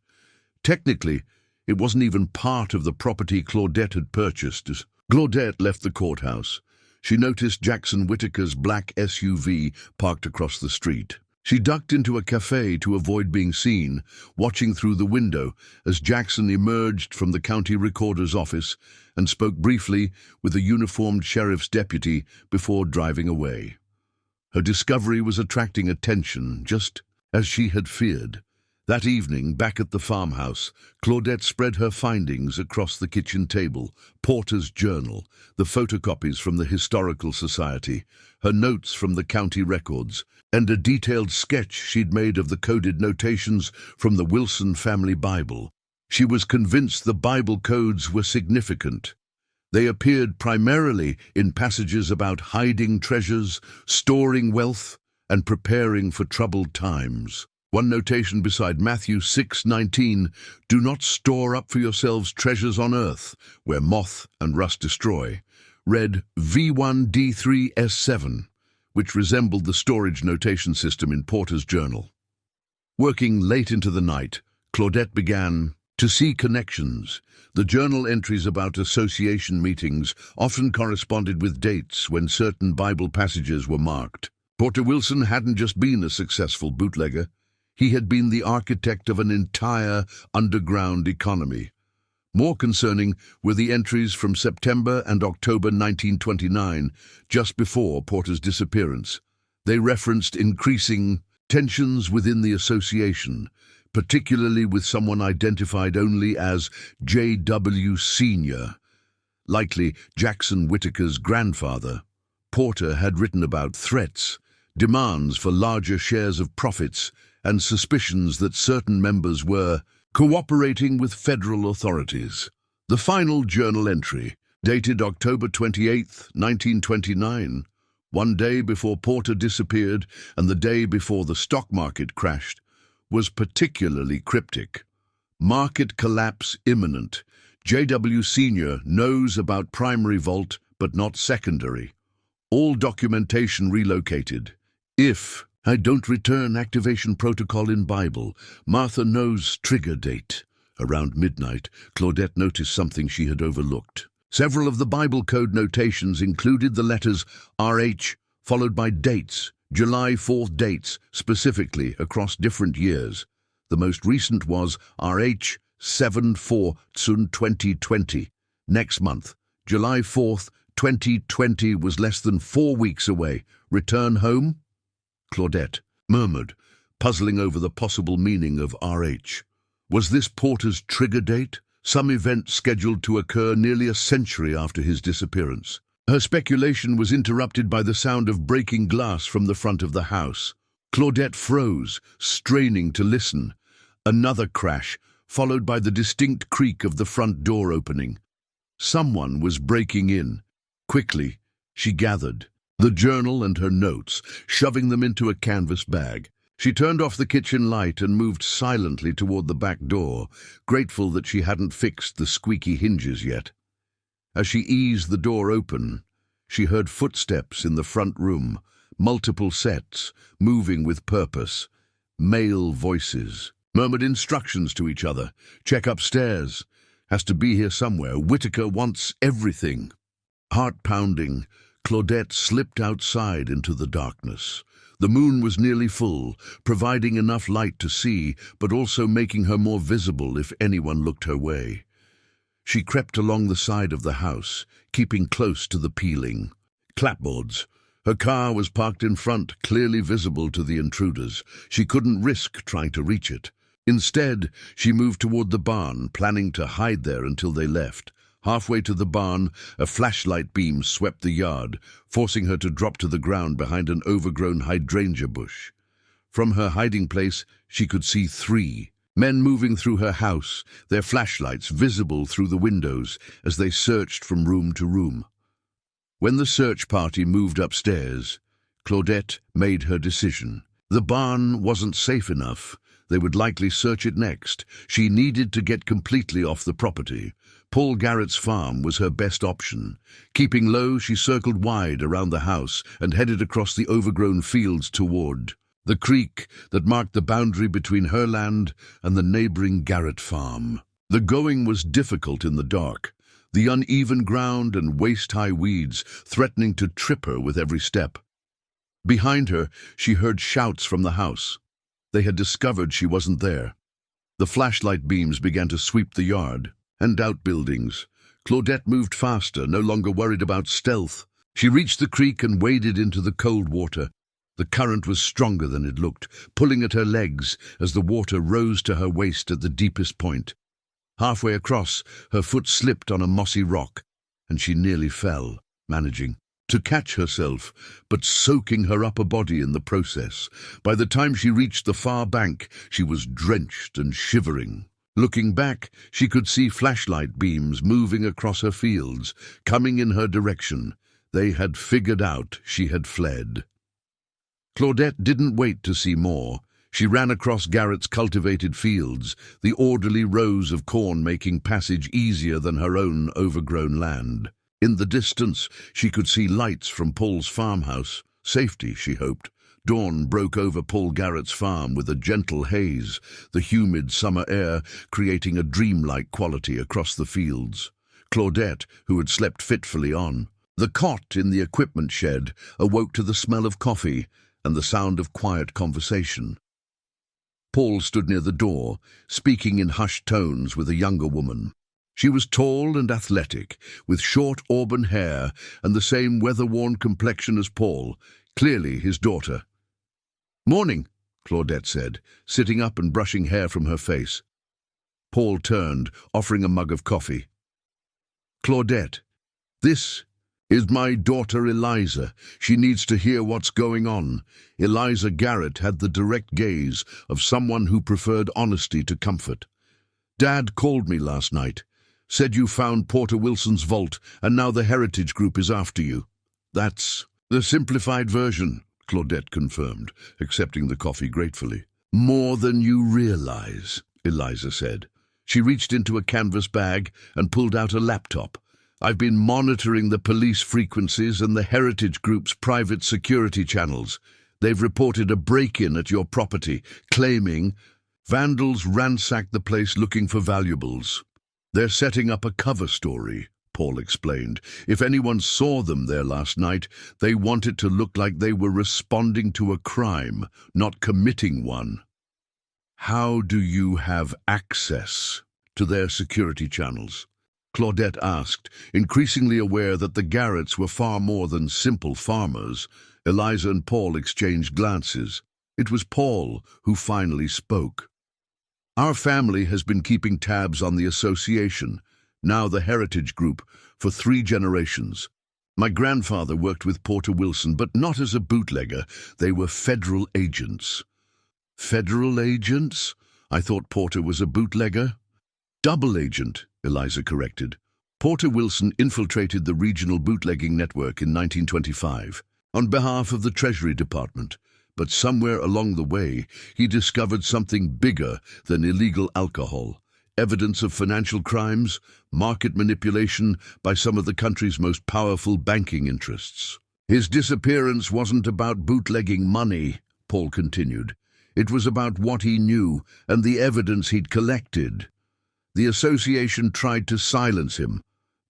Technically, it wasn't even part of the property Claudette had purchased. As Claudette left the courthouse, she noticed Jackson Whitaker's black SUV parked across the street. She ducked into a cafe to avoid being seen, watching through the window as Jackson emerged from the county recorder's office and spoke briefly with a uniformed sheriff's deputy before driving away. Her discovery was attracting attention, just as she had feared. That evening, back at the farmhouse, Claudette spread her findings across the kitchen table: Porter's journal, the photocopies from the Historical Society, her notes from the county records, and a detailed sketch she'd made of the coded notations from the Wilson family Bible. She was convinced the Bible codes were significant. They appeared primarily in passages about hiding treasures, storing wealth, and preparing for troubled times. One notation beside Matthew 6:19, "Do not store up for yourselves treasures on earth, where moth and rust destroy," read V1D3S7, which resembled the storage notation system in Porter's journal. Working late into the night, Claudette began to see connections. The journal entries about association meetings often corresponded with dates when certain Bible passages were marked. Porter Wilson hadn't just been a successful bootlegger. He had been the architect of an entire underground economy. More concerning were the entries from September and October 1929, just before Porter's disappearance. They referenced increasing tensions within the association, particularly with someone identified only as J.W. Sr., likely Jackson Whitaker's grandfather. Porter had written about threats, demands for larger shares of profits, and suspicions that certain members were cooperating with federal authorities. The final journal entry, dated October 28, 1929, one day before Porter disappeared and the day before the stock market crashed, was particularly cryptic. Market collapse imminent. J.W. Sr. knows about primary vault, but not secondary. All documentation relocated. If I don't return activation protocol in Bible, Martha knows trigger date. Around midnight, Claudette noticed something she had overlooked. Several of the Bible code notations included the letters RH, followed by dates, July 4th dates, specifically across different years. The most recent was RH 7/4/2020. Next month, July 4th, 2020 was less than 4 weeks away. Return home? Claudette murmured, puzzling over the possible meaning of RH. Was this Porter's trigger date? Some event scheduled to occur nearly a century after his disappearance. Her speculation was interrupted by the sound of breaking glass from the front of the house. Claudette froze, straining to listen. Another crash, followed by the distinct creak of the front door opening. Someone was breaking in. Quickly, she gathered the journal and her notes, shoving them into a canvas bag. She turned off the kitchen light and moved silently toward the back door, grateful that she hadn't fixed the squeaky hinges yet. As she eased the door open, she heard footsteps in the front room, multiple sets, moving with purpose. Male voices murmured instructions to each other. Check upstairs. Has to be here somewhere. Whitaker wants everything. Heart pounding, Claudette slipped outside into the darkness. The moon was nearly full, providing enough light to see, but also making her more visible if anyone looked her way. She crept along the side of the house, keeping close to the peeling clapboards. Her car was parked in front, clearly visible to the intruders. She couldn't risk trying to reach it. Instead, she moved toward the barn, planning to hide there until they left. Halfway to the barn, a flashlight beam swept the yard, forcing her to drop to the ground behind an overgrown hydrangea bush. From her hiding place, she could see 3 men moving through her house, their flashlights visible through the windows as they searched from room to room. When the search party moved upstairs, Claudette made her decision. The barn wasn't safe enough. They would likely search it next. She needed to get completely off the property. Paul Garrett's farm was her best option. Keeping low, she circled wide around the house and headed across the overgrown fields toward the creek that marked the boundary between her land and the neighboring Garrett farm. The going was difficult in the dark, the uneven ground and waist-high weeds threatening to trip her with every step. Behind her, she heard shouts from the house. They had discovered she wasn't there. The flashlight beams began to sweep the yard and outbuildings. Claudette moved faster, no longer worried about stealth. She reached the creek and waded into the cold water. The current was stronger than it looked, pulling at her legs as the water rose to her waist at the deepest point. Halfway across, her foot slipped on a mossy rock, and she nearly fell, managing to catch herself, but soaking her upper body in the process. By the time she reached the far bank, she was drenched and shivering. Looking back, she could see flashlight beams moving across her fields, coming in her direction. They had figured out she had fled. Claudette didn't wait to see more. She ran across Garrett's cultivated fields, the orderly rows of corn making passage easier than her own overgrown land. In the distance, she could see lights from Paul's farmhouse. Safety, she hoped. Dawn broke over Paul Garrett's farm with a gentle haze, the humid summer air creating a dreamlike quality across the fields. Claudette, who had slept fitfully on, the cot in the equipment shed, awoke to the smell of coffee and the sound of quiet conversation. Paul stood near the door, speaking in hushed tones with a younger woman. She was tall and athletic, with short auburn hair and the same weather-worn complexion as Paul, clearly his daughter. "Morning," Claudette said, sitting up and brushing hair from her face. Paul turned, offering a mug of coffee. "Claudette, this is my daughter Eliza. She needs to hear what's going on." Eliza Garrett had the direct gaze of someone who preferred honesty to comfort. "Dad called me last night. Said you found Porter Wilson's vault, and now the Heritage Group is after you." "That's the simplified version," Claudette confirmed, accepting the coffee gratefully. "More than you realize," Eliza said. She reached into a canvas bag and pulled out a laptop. "I've been monitoring the police frequencies and the Heritage Group's private security channels. They've reported a break-in at your property, claiming vandals ransacked the place looking for valuables. They're setting up a cover story," Paul explained. "If anyone saw them there last night, they want it to look like they were responding to a crime, not committing one." "How do you have access to their security channels?" Claudette asked, increasingly aware that the Garretts were far more than simple farmers. Eliza and Paul exchanged glances. It was Paul who finally spoke. "Our family has been keeping tabs on the association, now the Heritage Group, for 3 generations. My grandfather worked with Porter Wilson, but not as a bootlegger. They were federal agents." "Federal agents? I thought Porter was a bootlegger." "Double agent," Eliza corrected. Porter Wilson infiltrated the regional bootlegging network in 1925 on behalf of the Treasury Department, but somewhere along the way he discovered something bigger than illegal alcohol, evidence of financial crimes, market manipulation by some of the country's most powerful banking interests. His disappearance wasn't about bootlegging money, Paul continued. It was about what he knew and the evidence he'd collected. The association tried to silence him,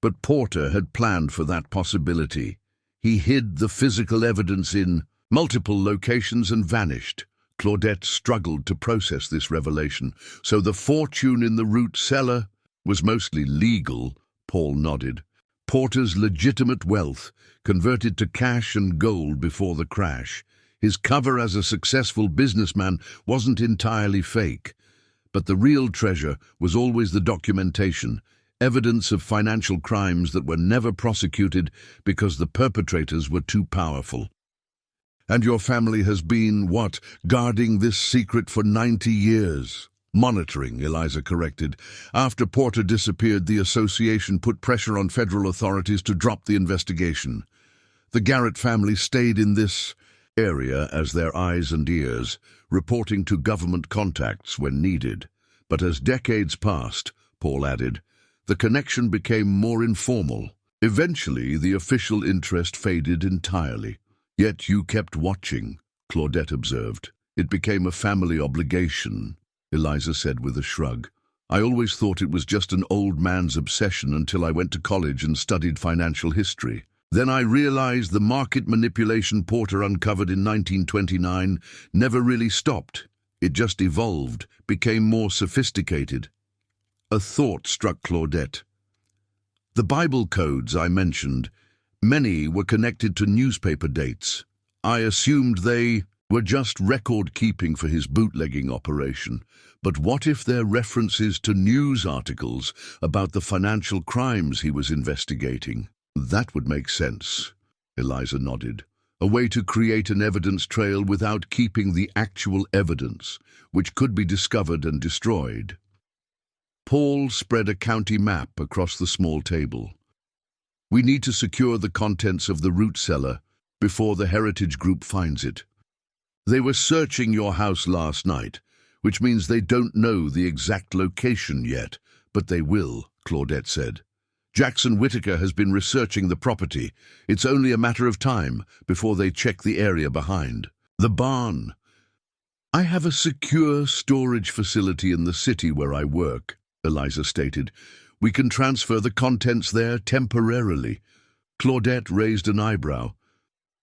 but Porter had planned for that possibility. He hid the physical evidence in multiple locations and vanished. Claudette struggled to process this revelation. So the fortune in the root cellar was mostly legal, Paul nodded. Porter's legitimate wealth converted to cash and gold before the crash. His cover as a successful businessman wasn't entirely fake, but the real treasure was always the documentation, evidence of financial crimes that were never prosecuted because the perpetrators were too powerful. And your family has been, what, guarding this secret for 90 years? Monitoring, Eliza corrected. After Porter disappeared, the association put pressure on federal authorities to drop the investigation. The Garrett family stayed in this area as their eyes and ears, reporting to government contacts when needed. But as decades passed, Paul added, the connection became more informal. Eventually, the official interest faded entirely. Yet you kept watching, Claudette observed. It became a family obligation, Eliza said with a shrug. I always thought it was just an old man's obsession until I went to college and studied financial history. Then I realized the market manipulation Porter uncovered in 1929 never really stopped. It just evolved, became more sophisticated. A thought struck Claudette. The Bible codes I mentioned, many were connected to newspaper dates. I assumed they were just record-keeping for his bootlegging operation. But what if they're references to news articles about the financial crimes he was investigating? That would make sense, Eliza nodded. A way to create an evidence trail without keeping the actual evidence, which could be discovered and destroyed. Paul spread a county map across the small table. We need to secure the contents of the root cellar before the Heritage Group finds it. They were searching your house last night, which means they don't know the exact location yet, but they will, Claudette said. Jackson Whitaker has been researching the property. It's only a matter of time before they check the area behind. The barn. I have a secure storage facility in the city where I work, Eliza stated. We can transfer the contents there temporarily. Claudette raised an eyebrow.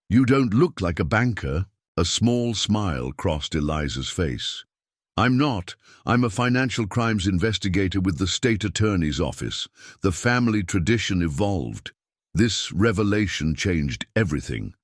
You don't look like a banker. A small smile crossed Eliza's face. I'm not. I'm a financial crimes investigator with the state attorney's office. The family tradition evolved. This revelation changed everything.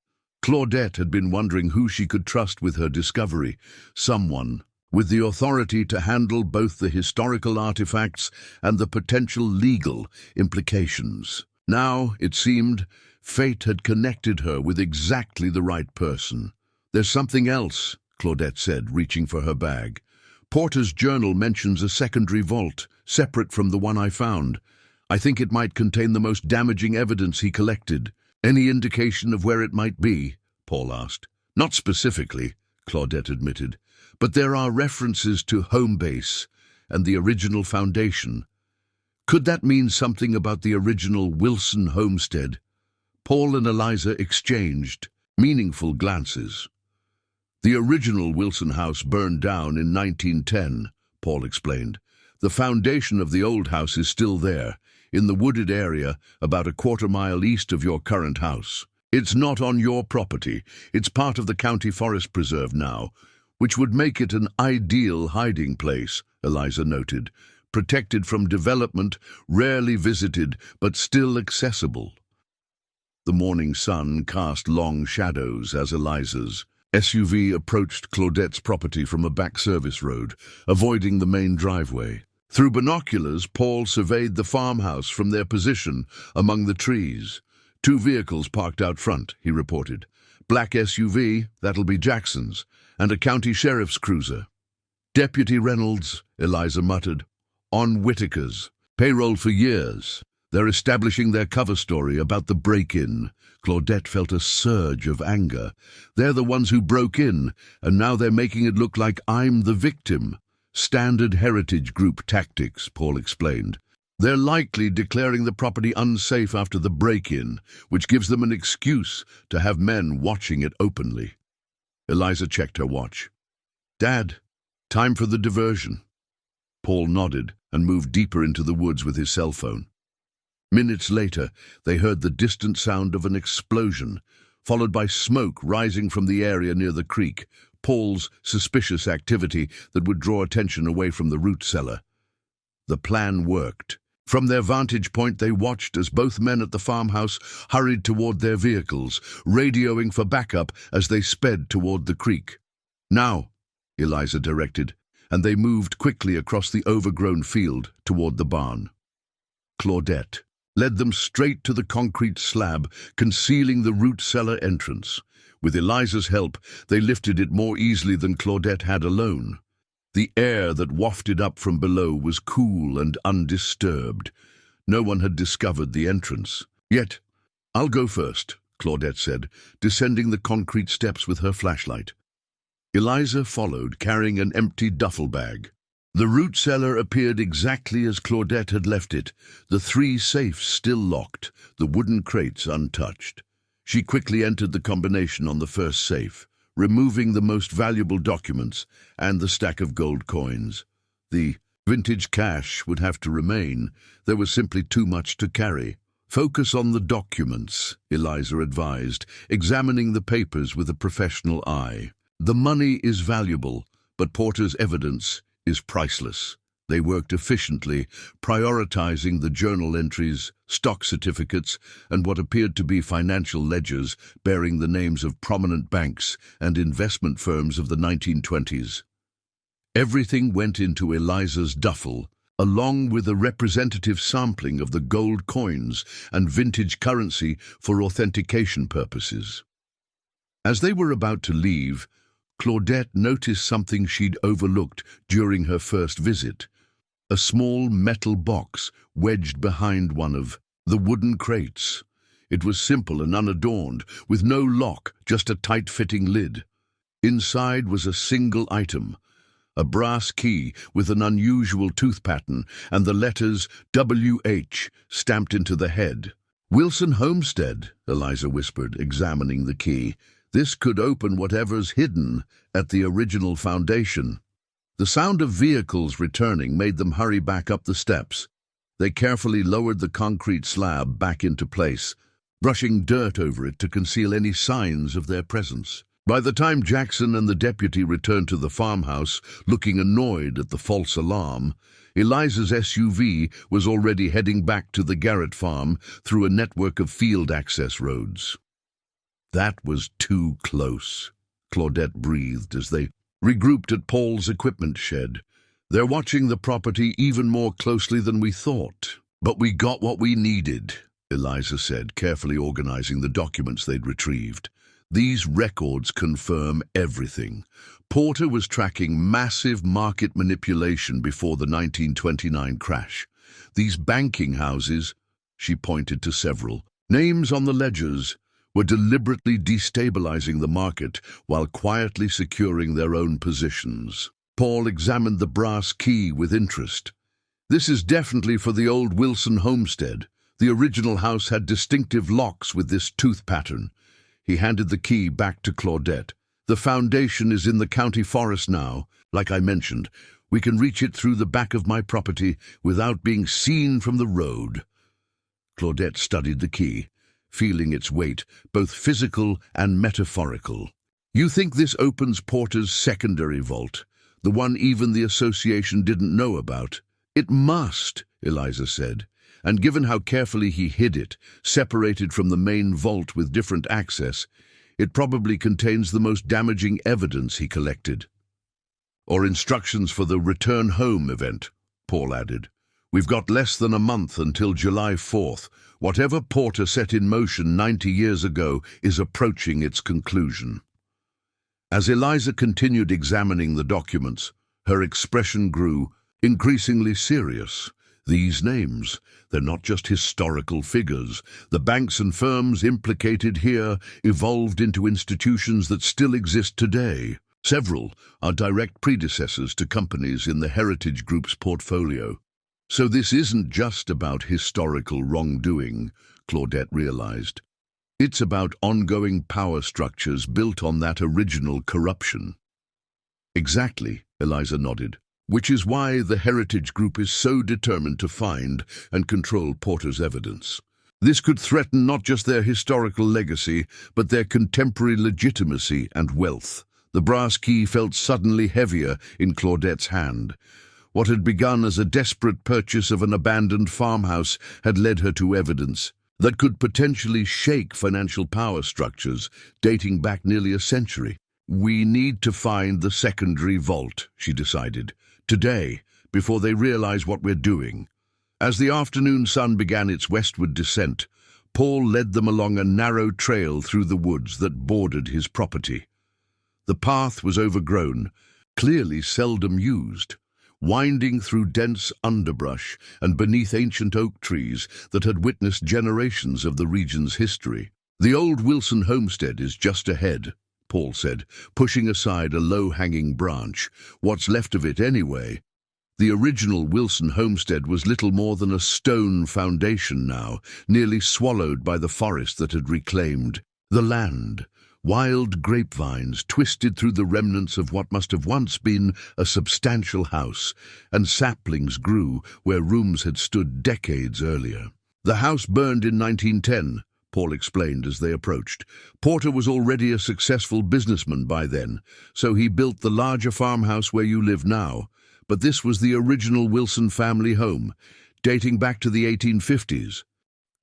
Claudette had been wondering who she could trust with her discovery. Someone with the authority to handle both the historical artifacts and the potential legal implications. Now, it seemed, fate had connected her with exactly the right person. There's something else, Claudette said, reaching for her bag. Porter's journal mentions a secondary vault, separate from the one I found. I think it might contain the most damaging evidence he collected. Any indication of where it might be? Paul asked. Not specifically, Claudette admitted, but there are references to home base and the original foundation. Could that mean something about the original Wilson homestead? Paul and Eliza exchanged meaningful glances. The original Wilson house burned down in 1910, Paul explained. The foundation of the old house is still there, in the wooded area about a quarter-mile east of your current house. It's not on your property. It's part of the county forest preserve now, which would make it an ideal hiding place, Eliza noted. Protected from development, rarely visited, but still accessible. The morning sun cast long shadows as Eliza's SUV approached Claudette's property from a back service road, avoiding the main driveway. Through binoculars, Paul surveyed the farmhouse from their position among the trees. 2 vehicles parked out front, he reported. Black SUV, that'll be Jackson's, and a county sheriff's cruiser. Deputy Reynolds, Eliza muttered. On Whitaker's. Payroll for years. They're establishing their cover story about the break-in. Claudette felt a surge of anger. They're the ones who broke in, and now they're making it look like I'm the victim. Standard heritage group tactics, Paul explained. They're likely declaring the property unsafe after the break-in, which gives them an excuse to have men watching it openly. Eliza checked her watch. "Dad, time for the diversion." Paul nodded and moved deeper into the woods with his cell phone. Minutes later, they heard the distant sound of an explosion, followed by smoke rising from the area near the creek, Paul's suspicious activity that would draw attention away from the root cellar. The plan worked. From their vantage point, they watched as both men at the farmhouse hurried toward their vehicles, radioing for backup as they sped toward the creek. "Now," Eliza directed, and they moved quickly across the overgrown field toward the barn. Claudette led them straight to the concrete slab, concealing the root cellar entrance. With Eliza's help, they lifted it more easily than Claudette had alone. The air that wafted up from below was cool and undisturbed. No one had discovered the entrance. "Yet, I'll go first," Claudette said, descending the concrete steps with her flashlight. Eliza followed, carrying an empty duffel bag. The root cellar appeared exactly as Claudette had left it, the 3 safes still locked, the wooden crates untouched. She quickly entered the combination on the first safe, removing the most valuable documents and the stack of gold coins. The vintage cash would have to remain. There was simply too much to carry. "Focus on the documents," Eliza advised, examining the papers with a professional eye. "The money is valuable, but Porter's evidence is priceless." They worked efficiently, prioritizing the journal entries, stock certificates, and what appeared to be financial ledgers bearing the names of prominent banks and investment firms of the 1920s. Everything went into Eliza's duffel, along with a representative sampling of the gold coins and vintage currency for authentication purposes. As they were about to leave, Claudette noticed something she'd overlooked during her first visit. A small metal box wedged behind one of the wooden crates. It was simple and unadorned, with no lock, just a tight-fitting lid. Inside was a single item, a brass key with an unusual tooth pattern and the letters WH stamped into the head. "Wilson Homestead," Eliza whispered, examining the key. "This could open whatever's hidden at the original foundation." The sound of vehicles returning made them hurry back up the steps. They carefully lowered the concrete slab back into place, brushing dirt over it to conceal any signs of their presence. By the time Jackson and the deputy returned to the farmhouse, looking annoyed at the false alarm, Eliza's SUV was already heading back to the Garrett farm through a network of field access roads. "That was too close," Claudette breathed as they regrouped at Paul's equipment shed. "They're watching the property even more closely than we thought. But we got what we needed," Eliza said, carefully organizing the documents they'd retrieved. "These records confirm everything. Porter was tracking massive market manipulation before the 1929 crash. These banking houses," she pointed to several, "names on the ledgers, were deliberately destabilizing the market while quietly securing their own positions." Paul examined the brass key with interest. "This is definitely for the old Wilson homestead. The original house had distinctive locks with this tooth pattern." He handed the key back to Claudette. "The foundation is in the county forest now. Like I mentioned, we can reach it through the back of my property without being seen from the road." Claudette studied the key, feeling its weight, both physical and metaphorical. "You think this opens Porter's secondary vault, the one even the association didn't know about?" "It must," Eliza said, "and given how carefully he hid it, separated from the main vault with different access, it probably contains the most damaging evidence he collected." "Or instructions for the return home event," Paul added. "We've got less than a month until July 4th. Whatever Porter set in motion 90 years ago is approaching its conclusion." As Eliza continued examining the documents, her expression grew increasingly serious. These names, they're not just historical figures. The banks and firms implicated here evolved into institutions that still exist today. Several are direct predecessors to companies in the Heritage Group's portfolio. So this isn't just about historical wrongdoing, Claudette realized. It's about ongoing power structures built on that original corruption. Exactly, Eliza nodded. Which is why the Heritage Group is so determined to find and control Porter's evidence. This could threaten not just their historical legacy, but their contemporary legitimacy and wealth. The brass key felt suddenly heavier in Claudette's hand. What had begun as a desperate purchase of an abandoned farmhouse had led her to evidence that could potentially shake financial power structures dating back nearly a century. We need to find the secondary vault, she decided. Today, before they realize what we're doing. As the afternoon sun began its westward descent, Paul led them along a narrow trail through the woods that bordered his property. The path was overgrown, clearly seldom used, winding through dense underbrush and beneath ancient oak trees that had witnessed generations of the region's history. The old Wilson homestead is just ahead, Paul said, pushing aside a low-hanging branch. What's left of it anyway? The original Wilson homestead was little more than a stone foundation now, nearly swallowed by the forest that had reclaimed the land. Wild grapevines twisted through the remnants of what must have once been a substantial house, and saplings grew where rooms had stood decades earlier. The house burned in 1910, Paul explained as they approached. Porter was already a successful businessman by then, so he built the larger farmhouse where you live now. But this was the original Wilson family home, dating back to the 1850s.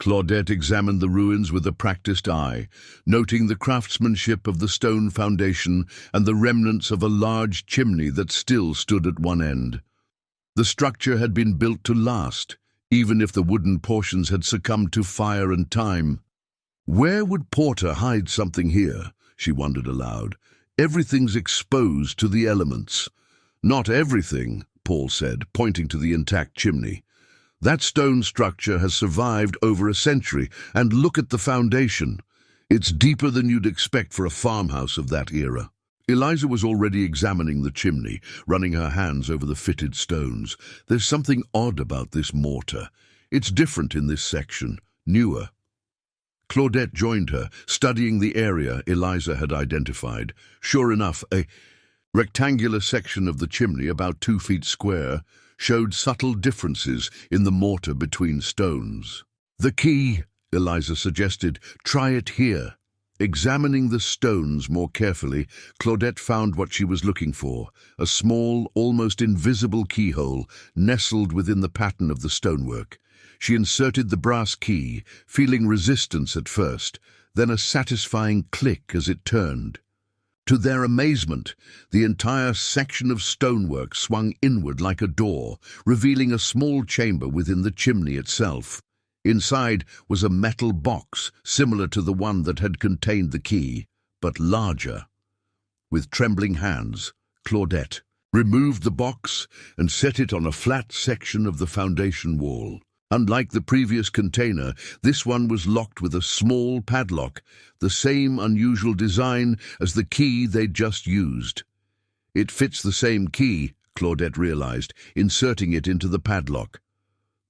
Claudette examined the ruins with a practiced eye, noting the craftsmanship of the stone foundation and the remnants of a large chimney that still stood at one end. The structure had been built to last, even if the wooden portions had succumbed to fire and time. Where would Porter hide something here? She wondered aloud. Everything's exposed to the elements. Not everything, Paul said, pointing to the intact chimney. That stone structure has survived over a century, and look at the foundation. It's deeper than you'd expect for a farmhouse of that era. Eliza was already examining the chimney, running her hands over the fitted stones. There's something odd about this mortar. It's different in this section, newer. Claudette joined her, studying the area Eliza had identified. Sure enough, a rectangular section of the chimney, about 2 feet square, showed subtle differences in the mortar between stones. The key, Eliza suggested. Try it here. Examining the stones more carefully, Claudette found what she was looking for, a small, almost invisible keyhole nestled within the pattern of the stonework. She inserted the brass key, feeling resistance at first, then a satisfying click as it turned. To their amazement, the entire section of stonework swung inward like a door, revealing a small chamber within the chimney itself. Inside was a metal box, similar to the one that had contained the key, but larger. With trembling hands, Claudette removed the box and set it on a flat section of the foundation wall. Unlike the previous container, this one was locked with a small padlock, the same unusual design as the key they'd just used. It fits the same key, Claudette realized, inserting it into the padlock.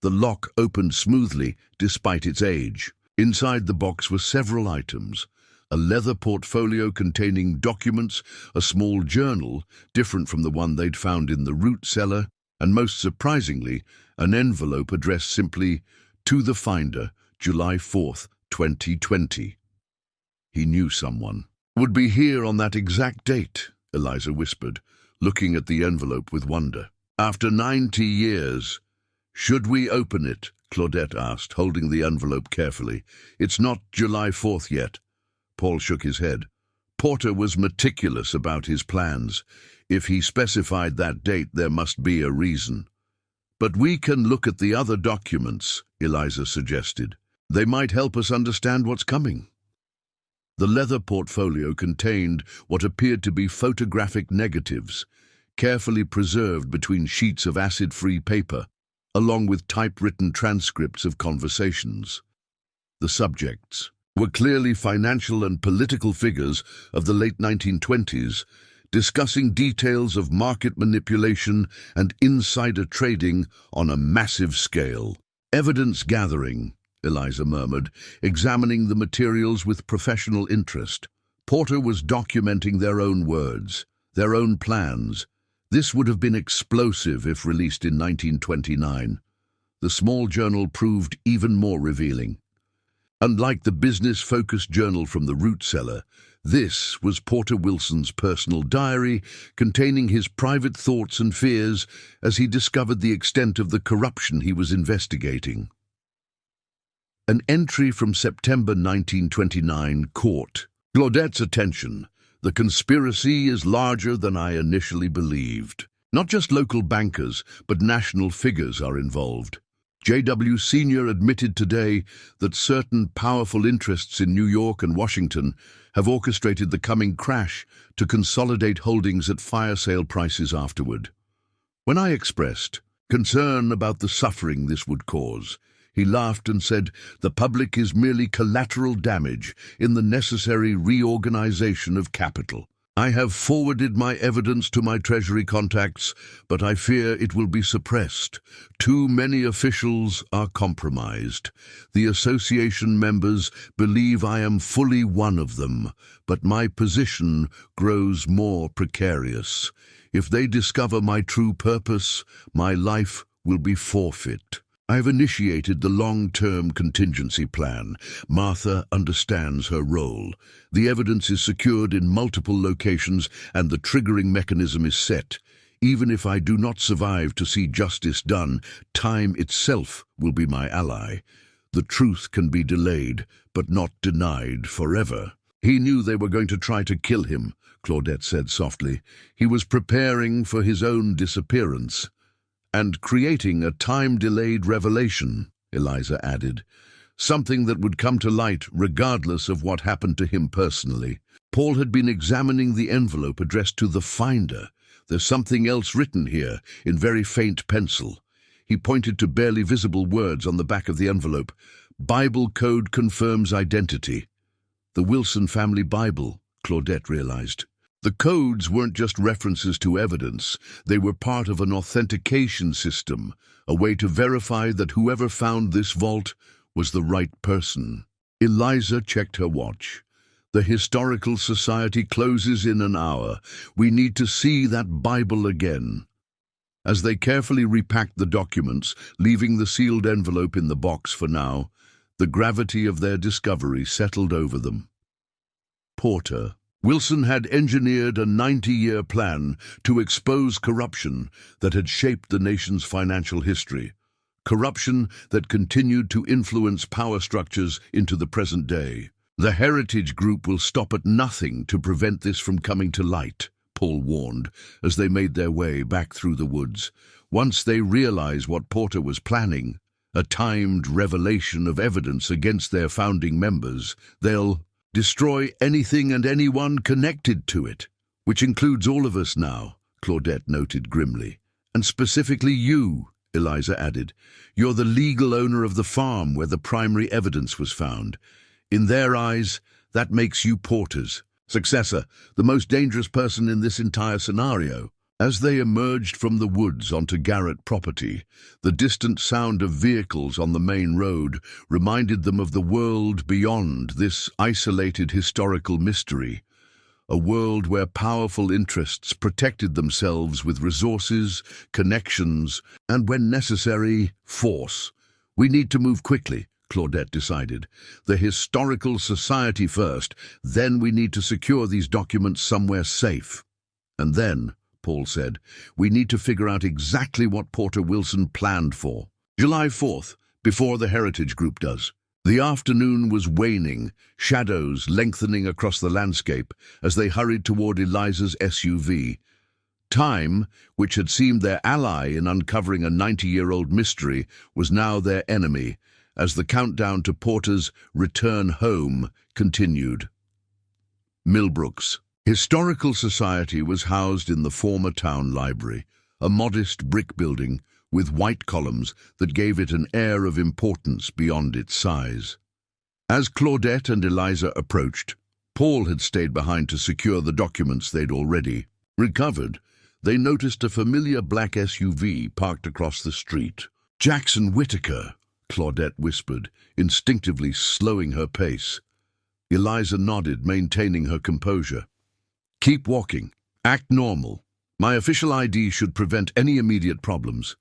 The lock opened smoothly, despite its age. Inside the box were several items: a leather portfolio containing documents, a small journal, different from the one they'd found in the root cellar, and most surprisingly, an envelope addressed simply, "To the finder, July 4th, 2020. He knew someone. "Would be here on that exact date," Eliza whispered, looking at the envelope with wonder. "After 90 years. Should we open it?" Claudette asked, holding the envelope carefully. "It's not July 4th yet." Paul shook his head. Porter was meticulous about his plans. If he specified that date, there must be a reason. "But we can look at the other documents," Eliza suggested. "They might help us understand what's coming." The leather portfolio contained what appeared to be photographic negatives, carefully preserved between sheets of acid-free paper. along with typewritten transcripts of conversations. The subjects were clearly financial and political figures of the late 1920s, discussing details of market manipulation and insider trading on a massive scale. "Evidence gathering," Eliza murmured, examining the materials with professional interest. Porter was documenting their own words, their own plans. This would have been explosive if released in 1929. The small journal proved even more revealing. Unlike the business-focused journal from the root cellar, this was Porter Wilson's personal diary containing his private thoughts and fears as he discovered the extent of the corruption he was investigating. An entry from September 1929 caught Claudette's attention. "The conspiracy is larger than I initially believed. Not just local bankers, but national figures are involved. J.W. Sr. admitted today that certain powerful interests in New York and Washington have orchestrated the coming crash to consolidate holdings at fire sale prices afterward. When I expressed concern about the suffering this would cause, he laughed and said, 'The public is merely collateral damage in the necessary reorganization of capital. I have forwarded my evidence to my Treasury contacts, but I fear it will be suppressed. Too many officials are compromised. The association members believe I am fully one of them, but my position grows more precarious. If they discover my true purpose, my life will be forfeit. I have initiated the long-term contingency plan. Martha understands her role. The evidence is secured in multiple locations and the triggering mechanism is set. Even if I do not survive to see justice done, time itself will be my ally. The truth can be delayed, but not denied forever." "He knew they were going to try to kill him," Claudette said softly. "He was preparing for his own disappearance." "And creating a time-delayed revelation," Eliza added. "Something that would come to light regardless of what happened to him personally." Paul had been examining the envelope addressed to the finder. "There's something else written here, in very faint pencil." He pointed to barely visible words on the back of the envelope. "Bible code confirms identity." The Wilson family Bible, Claudette realized. The codes weren't just references to evidence, they were part of an authentication system, a way to verify that whoever found this vault was the right person. Eliza checked her watch. "The Historical Society closes in an hour. We need to see that Bible again." As they carefully repacked the documents, leaving the sealed envelope in the box for now, the gravity of their discovery settled over them. Porter. Wilson had engineered a 90-year plan to expose corruption that had shaped the nation's financial history, corruption that continued to influence power structures into the present day. "The Heritage Group will stop at nothing to prevent this from coming to light," Paul warned, as they made their way back through the woods. "Once they realize what Porter was planning, a timed revelation of evidence against their founding members, they'll destroy anything and anyone connected to it, which includes all of us now," Claudette noted grimly. "And specifically you," Eliza added. "You're the legal owner of the farm where the primary evidence was found. In their eyes, that makes you Porter's successor, the most dangerous person in this entire scenario." As they emerged from the woods onto Garrett property, the distant sound of vehicles on the main road reminded them of the world beyond this isolated historical mystery, a world where powerful interests protected themselves with resources, connections, and, when necessary, force. "We need to move quickly," Claudette decided. "The Historical Society first, then we need to secure these documents somewhere safe. And then," Paul said, "we need to figure out exactly what Porter Wilson planned for." July 4th, before the Heritage Group does. The afternoon was waning, shadows lengthening across the landscape as they hurried toward Eliza's SUV. Time, which had seemed their ally in uncovering a 90-year-old mystery, was now their enemy, as the countdown to Porter's return home continued. Millbrooks. Historical Society was housed in the former town library, a modest brick building with white columns that gave it an air of importance beyond its size. As Claudette and Eliza approached, Paul had stayed behind to secure the documents they'd already recovered. They noticed a familiar black SUV parked across the street. "Jackson Whittaker," Claudette whispered, instinctively slowing her pace. Eliza nodded, maintaining her composure. "Keep walking. Act normal. My official ID should prevent any immediate problems."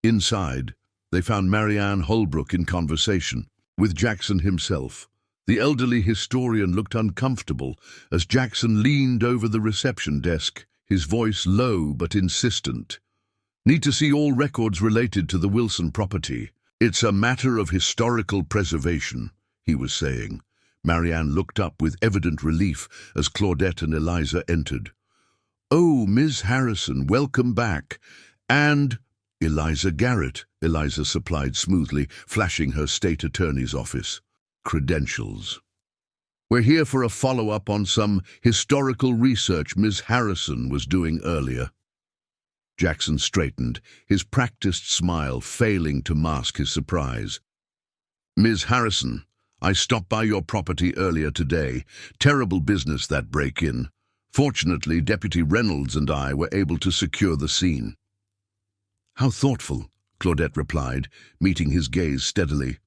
Inside, they found Marianne Holbrook in conversation with Jackson himself. The elderly historian looked uncomfortable as Jackson leaned over the reception desk, his voice low but insistent. "Need to see all records related to the Wilson property. It's a matter of historical preservation," he was saying. Marianne looked up with evident relief as Claudette and Eliza entered. "Oh, Ms. Harrison, welcome back. And Eliza Garrett," Eliza supplied smoothly, flashing her state attorney's office credentials. "We're here for a follow-up on some historical research Ms. Harrison was doing earlier." Jackson straightened, his practiced smile failing to mask his surprise. "Ms. Harrison, I stopped by your property earlier today. Terrible business, that break-in. Fortunately, Deputy Reynolds and I were able to secure the scene." "How thoughtful," Claudette replied, meeting his gaze steadily.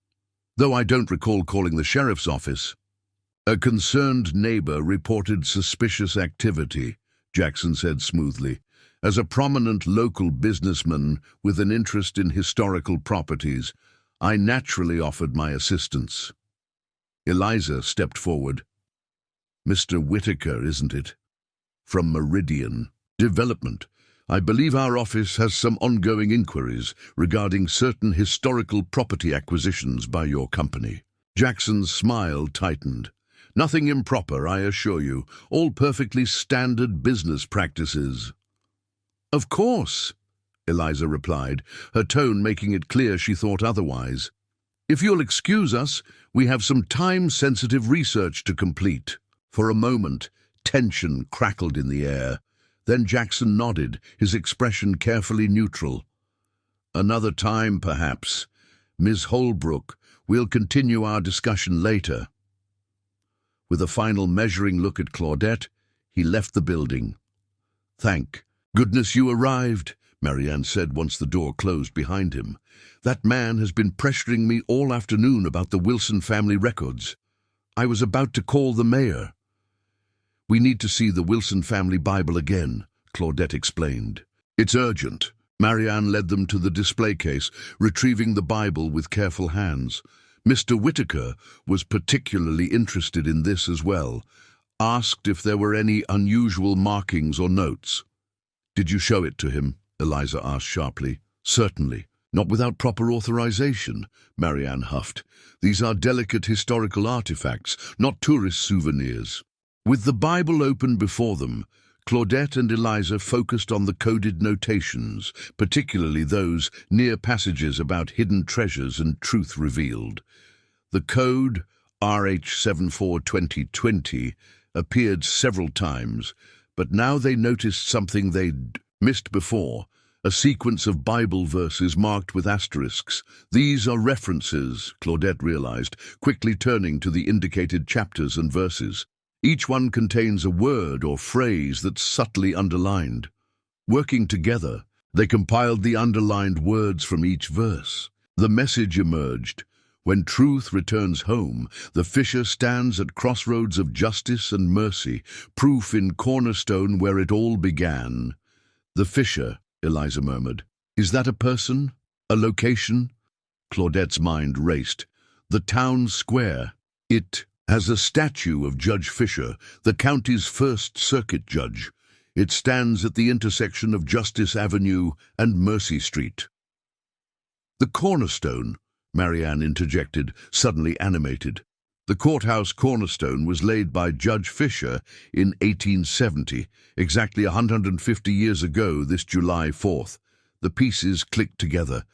"Though I don't recall calling the sheriff's office." "A concerned neighbor reported suspicious activity," Jackson said smoothly. "As a prominent local businessman with an interest in historical properties, I naturally offered my assistance." Eliza stepped forward. "Mr. Whittaker, isn't it? From Meridian Development. I believe our office has some ongoing inquiries regarding certain historical property acquisitions by your company." Jackson's smile tightened. "Nothing improper, I assure you. All perfectly standard business practices." "Of course," Eliza replied, her tone making it clear she thought otherwise. "If you'll excuse us, we have some time-sensitive research to complete." For a moment, tension crackled in the air. Then Jackson nodded, his expression carefully neutral. "Another time, perhaps. Ms. Holbrook, we'll continue our discussion later." With a final measuring look at Claudette, he left the building. "Thank goodness you arrived," Marianne said once the door closed behind him. "That man has been pressuring me all afternoon about the Wilson family records. I was about to call the mayor." "We need to see the Wilson family Bible again," Claudette explained. "It's urgent." Marianne led them to the display case, retrieving the Bible with careful hands. Mr. Whittaker was particularly interested in this as well. Asked if there were any unusual markings or notes. "Did you show it to him?" Eliza asked sharply. "Certainly. Not without proper authorization," Marianne huffed. "These are delicate historical artifacts, not tourist souvenirs." With the Bible open before them, Claudette and Eliza focused on the coded notations, particularly those near passages about hidden treasures and truth revealed. The code, RH74-2020, appeared several times, but now they noticed something they'd missed before, a sequence of Bible verses marked with asterisks. "These are references," Claudette realized, quickly turning to the indicated chapters and verses. Each one contains a word or phrase that's subtly underlined. Working together, they compiled the underlined words from each verse. The message emerged: when truth returns home, the fisher stands at crossroads of justice and mercy, proof in cornerstone where it all began. "The fisher," Eliza murmured. "Is that a person? A location?" Claudette's mind raced. "The town square. It has a statue of Judge Fisher, the county's first circuit judge. It stands at the intersection of Justice Avenue and Mercy Street." "The cornerstone," Marianne interjected, suddenly animated. "The courthouse cornerstone was laid by Judge Fisher in 1870, exactly 150 years ago this July 4th. The pieces clicked together.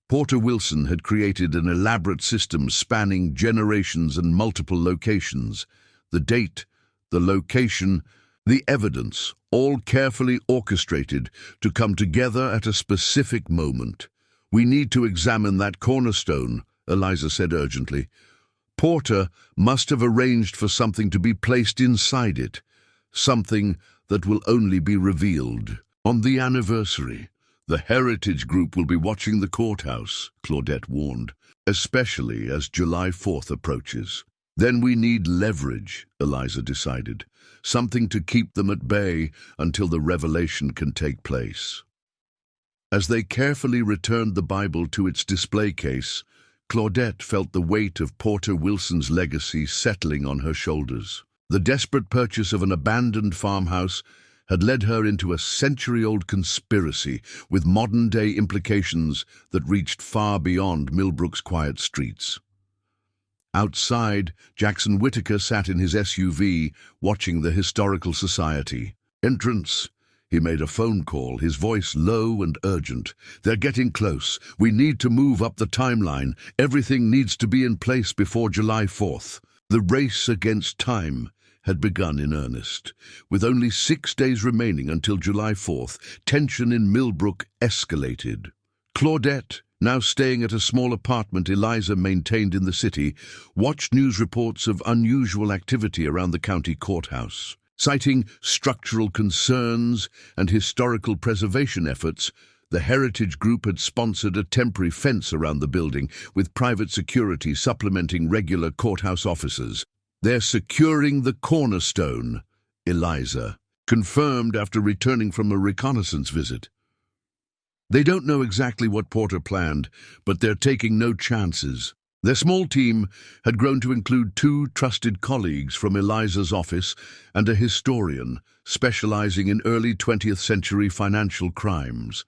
Porter Wilson had created an elaborate system spanning generations and multiple locations. The date, the location, the evidence, all carefully orchestrated to come together at a specific moment. "We need to examine that cornerstone," Eliza said urgently. "Porter must have arranged for something to be placed inside it, something that will only be revealed on the anniversary. The Heritage Group will be watching the courthouse," Claudette warned, "especially as July 4th approaches." "Then we need leverage," Eliza decided, "something to keep them at bay until the revelation can take place." As they carefully returned the Bible to its display case, Claudette felt the weight of Porter Wilson's legacy settling on her shoulders. The desperate purchase of an abandoned farmhouse had led her into a century-old conspiracy with modern-day implications that reached far beyond Millbrook's quiet streets. Outside, Jackson Whittaker sat in his SUV, watching the Historical Society. "Entrance." He made a phone call, his voice low and urgent. "They're getting close. We need to move up the timeline. Everything needs to be in place before July 4th. The race against time had begun in earnest. With only 6 days remaining until July 4th, tension in Millbrook escalated. Claudette, now staying at a small apartment Eliza maintained in the city, watched news reports of unusual activity around the county courthouse. Citing structural concerns and historical preservation efforts, the Heritage Group had sponsored a temporary fence around the building, with private security supplementing regular courthouse officers. "They're securing the cornerstone," Eliza confirmed after returning from a reconnaissance visit. "They don't know exactly what Porter planned, but they're taking no chances." Their small team had grown to include 2 trusted colleagues from Eliza's office and a historian specializing in early 20th century financial crimes.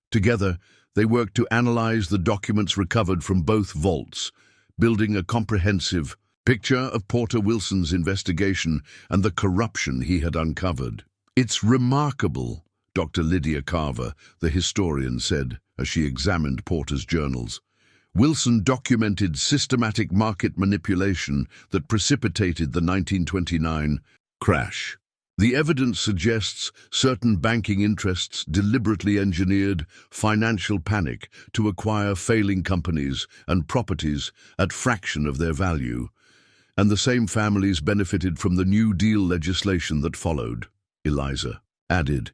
Together, they worked to analyze the documents recovered from both vaults, building a comprehensive picture of Porter Wilson's investigation and the corruption he had uncovered. "It's remarkable," Dr. Lydia Carver, the historian, said as she examined Porter's journals. "Wilson documented systematic market manipulation that precipitated the 1929 crash. The evidence suggests certain banking interests deliberately engineered financial panic to acquire failing companies and properties at fraction of their value, and the same families benefited from the New Deal legislation that followed," Eliza added.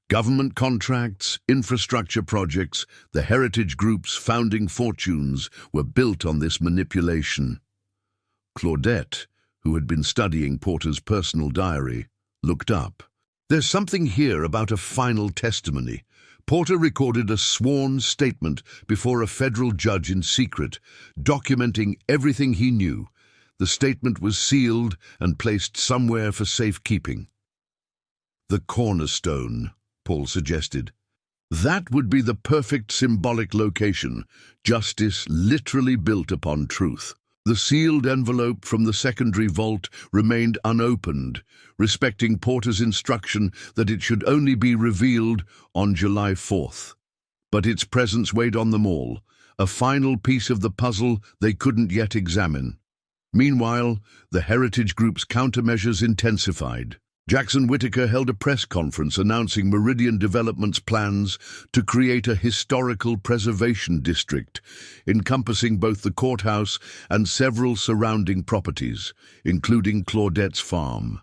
"Government contracts, infrastructure projects, the Heritage Group's founding fortunes were built on this manipulation." Claudette, who had been studying Porter's personal diary, looked up. "There's something here about a final testimony. Porter recorded a sworn statement before a federal judge in secret, documenting everything he knew. The statement was sealed and placed somewhere for safekeeping." "The cornerstone," Paul suggested. "That would be the perfect symbolic location, justice literally built upon truth." The sealed envelope from the secondary vault remained unopened, respecting Porter's instruction that it should only be revealed on July 4th. But its presence weighed on them all, a final piece of the puzzle they couldn't yet examine. Meanwhile, the Heritage Group's countermeasures intensified. Jackson Whittaker held a press conference announcing Meridian Development's plans to create a historical preservation district, encompassing both the courthouse and several surrounding properties, including Claudette's farm.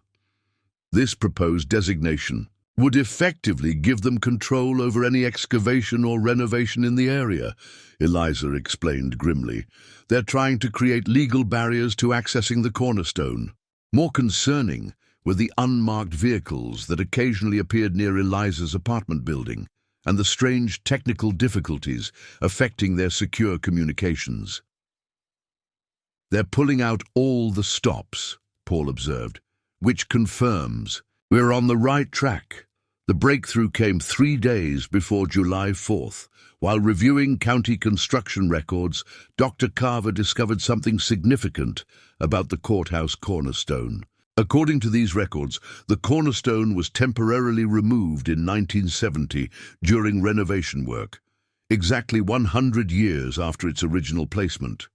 This proposed designation would effectively give them control over any excavation or renovation in the area, Eliza explained grimly. "They're trying to create legal barriers to accessing the cornerstone." More concerning were the unmarked vehicles that occasionally appeared near Eliza's apartment building, and the strange technical difficulties affecting their secure communications. "They're pulling out all the stops," Paul observed, "which confirms we're on the right track." The breakthrough came 3 days before July 4th. While reviewing county construction records, Dr. Carver discovered something significant about the courthouse cornerstone. According to these records, the cornerstone was temporarily removed in 1970 during renovation work, exactly 100 years after its original placement.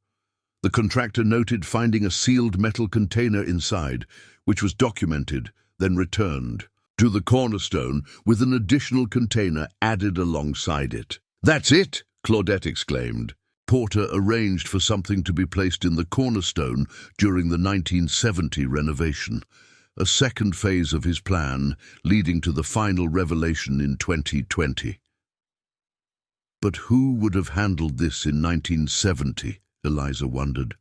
The contractor noted finding a sealed metal container inside, which was documented, then returned to the cornerstone with an additional container added alongside it. "That's it," Claudette exclaimed. Porter arranged for something to be placed in the cornerstone during the 1970 renovation, a second phase of his plan leading to the final revelation in 2020. But who would have handled this in 1970, Eliza wondered.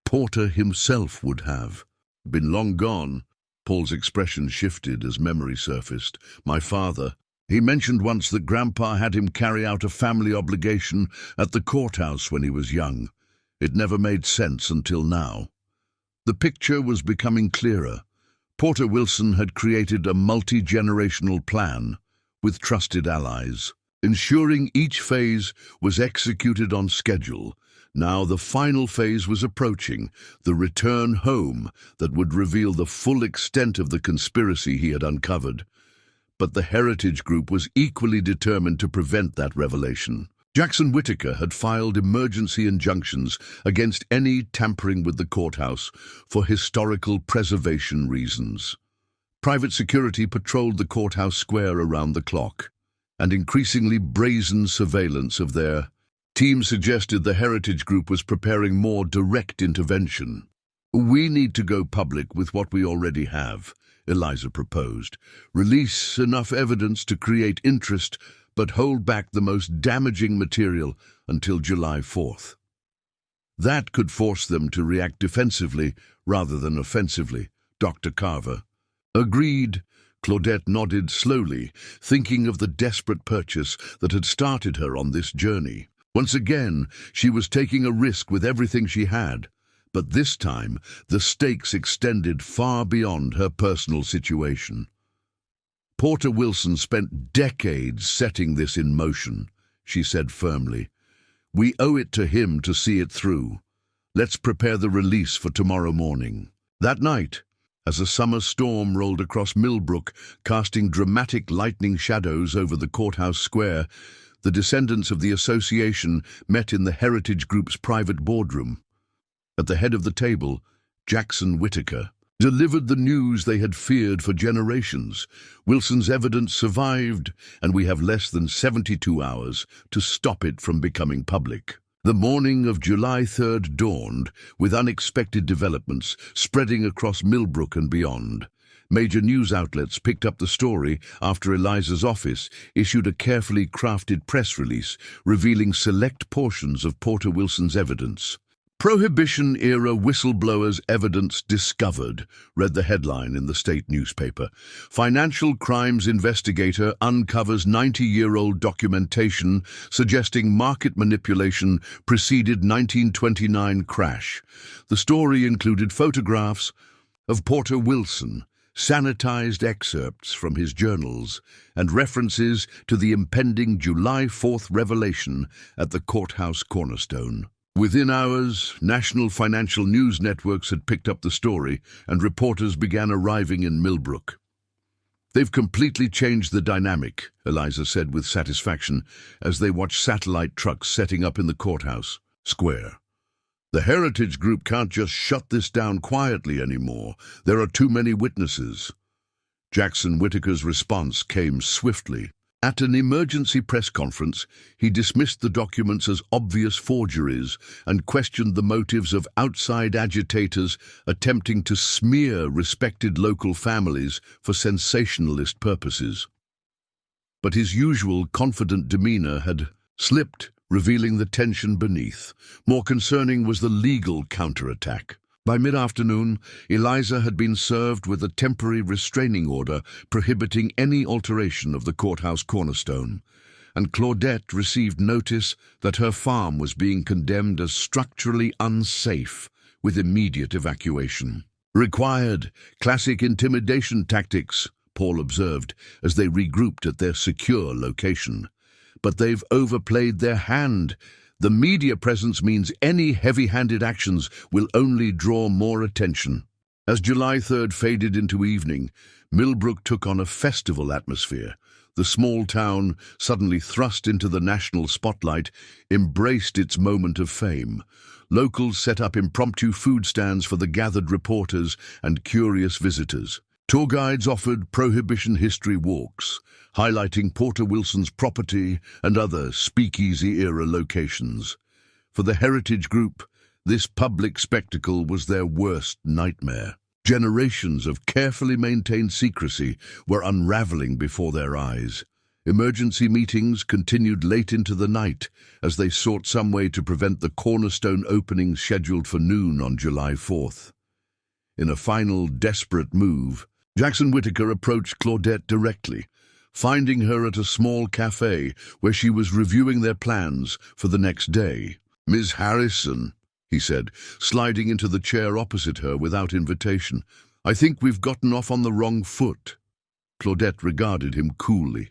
Porter himself would have. Been long gone. Paul's expression shifted as memory surfaced. My father. He mentioned once that Grandpa had him carry out a family obligation at the courthouse when he was young. It never made sense until now. The picture was becoming clearer. Porter Wilson had created a multi-generational plan with trusted allies, ensuring each phase was executed on schedule. Now the final phase was approaching, the return home that would reveal the full extent of the conspiracy he had uncovered. But the Heritage Group was equally determined to prevent that revelation. Jackson Whittaker had filed emergency injunctions against any tampering with the courthouse for historical preservation reasons. Private security patrolled the courthouse square around the clock, and increasingly brazen surveillance of their team suggested the Heritage Group was preparing more direct intervention. We need to go public with what we already have, Eliza proposed. Release enough evidence to create interest, but hold back the most damaging material until July 4th. That could force them to react defensively rather than offensively, Dr. Carver. Agreed. Claudette nodded slowly, thinking of the desperate purchase that had started her on this journey. Once again, she was taking a risk with everything she had. But this time, the stakes extended far beyond her personal situation. Porter Wilson spent decades setting this in motion, she said firmly. We owe it to him to see it through. Let's prepare the release for tomorrow morning. That night, as a summer storm rolled across Millbrook, casting dramatic lightning shadows over the courthouse square, the descendants of the association met in the Heritage Group's private boardroom. At the head of the table, Jackson Whittaker delivered the news they had feared for generations. Wilson's evidence survived, and we have less than 72 hours to stop it from becoming public. The morning of July 3rd dawned, with unexpected developments spreading across Millbrook and beyond. Major news outlets picked up the story after Eliza's office issued a carefully crafted press release revealing select portions of Porter Wilson's evidence. Prohibition-Era whistleblowers' evidence discovered, read the headline in the state newspaper. Financial crimes investigator uncovers 90-year-old documentation suggesting market manipulation preceded 1929 crash. The story included photographs of Porter Wilson, sanitized excerpts from his journals, and references to the impending July 4th revelation at the courthouse cornerstone. Within hours, national financial news networks had picked up the story, and reporters began arriving in Millbrook. They've completely changed the dynamic, Eliza said with satisfaction as they watched satellite trucks setting up in the courthouse square. The Heritage Group can't just shut this down quietly anymore. There are too many witnesses. Jackson Whittaker's response came swiftly. At an emergency press conference, he dismissed the documents as obvious forgeries and questioned the motives of outside agitators attempting to smear respected local families for sensationalist purposes. But his usual confident demeanor had slipped, revealing the tension beneath. More concerning was the legal counterattack. By mid-afternoon, Eliza had been served with a temporary restraining order prohibiting any alteration of the courthouse cornerstone, and Claudette received notice that her farm was being condemned as structurally unsafe with immediate evacuation. Required classic intimidation tactics, Paul observed as they regrouped at their secure location. But they've overplayed their hand. The media presence means any heavy-handed actions will only draw more attention. As July 3rd faded into evening, Millbrook took on a festival atmosphere. The small town, suddenly thrust into the national spotlight, embraced its moment of fame. Locals set up impromptu food stands for the gathered reporters and curious visitors. Tour guides offered Prohibition history walks, highlighting Porter Wilson's property and other speakeasy-era locations. For the heritage group, this public spectacle was their worst nightmare. Generations of carefully maintained secrecy were unraveling before their eyes. Emergency meetings continued late into the night as they sought some way to prevent the cornerstone opening scheduled for noon on July 4th. In a final, desperate move, Jackson Whittaker approached Claudette directly, finding her at a small cafe where she was reviewing their plans for the next day. "Ms. Harrison," he said, sliding into the chair opposite her without invitation, "I think we've gotten off on the wrong foot." Claudette regarded him coolly.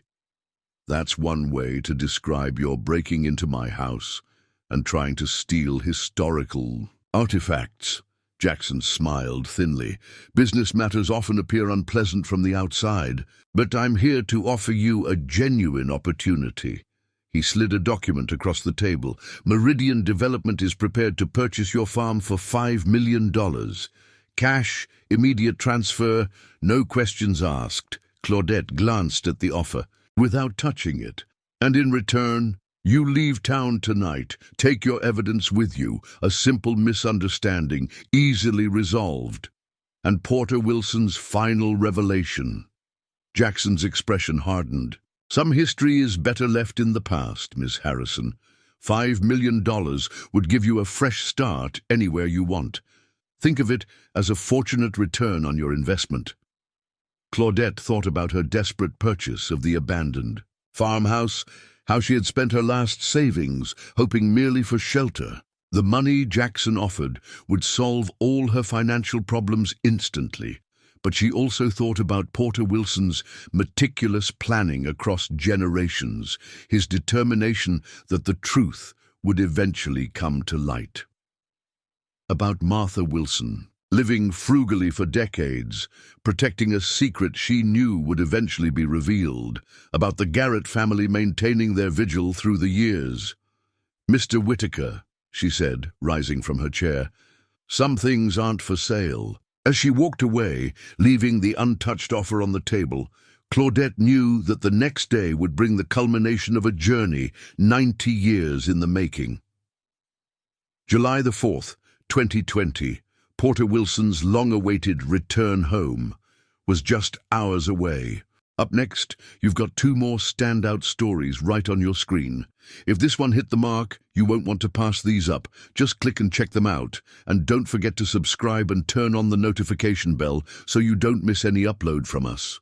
"That's one way to describe your breaking into my house and trying to steal historical artifacts." Jackson smiled thinly. "Business matters often appear unpleasant from the outside, but I'm here to offer you a genuine opportunity." He slid a document across the table. "Meridian Development is prepared to purchase your farm for $5 million. Cash, immediate transfer, no questions asked." Claudette glanced at the offer, without touching it. "And in return, you leave town tonight. Take your evidence with you. A simple misunderstanding, easily resolved." And Porter Wilson's final revelation. Jackson's expression hardened. "Some history is better left in the past, Miss Harrison. $5 million would give you a fresh start anywhere you want. Think of it as a fortunate return on your investment." Claudette thought about her desperate purchase of the abandoned farmhouse, how she had spent her last savings, hoping merely for shelter. The money Jackson offered would solve all her financial problems instantly. But she also thought about Porter Wilson's meticulous planning across generations, his determination that the truth would eventually come to light. About Martha Wilson, living frugally for decades, protecting a secret she knew would eventually be revealed, about the Garrett family maintaining their vigil through the years. "Mr. Whittaker," she said, rising from her chair, "some things aren't for sale." As she walked away, leaving the untouched offer on the table, Claudette knew that the next day would bring the culmination of a journey 90 years in the making. July the 4th, 2020, Porter Wilson's long-awaited return home was just hours away. Up next, you've got two more standout stories right on your screen. If this one hit the mark, you won't want to pass these up. Just click and check them out. And don't forget to subscribe and turn on the notification bell so you don't miss any upload from us.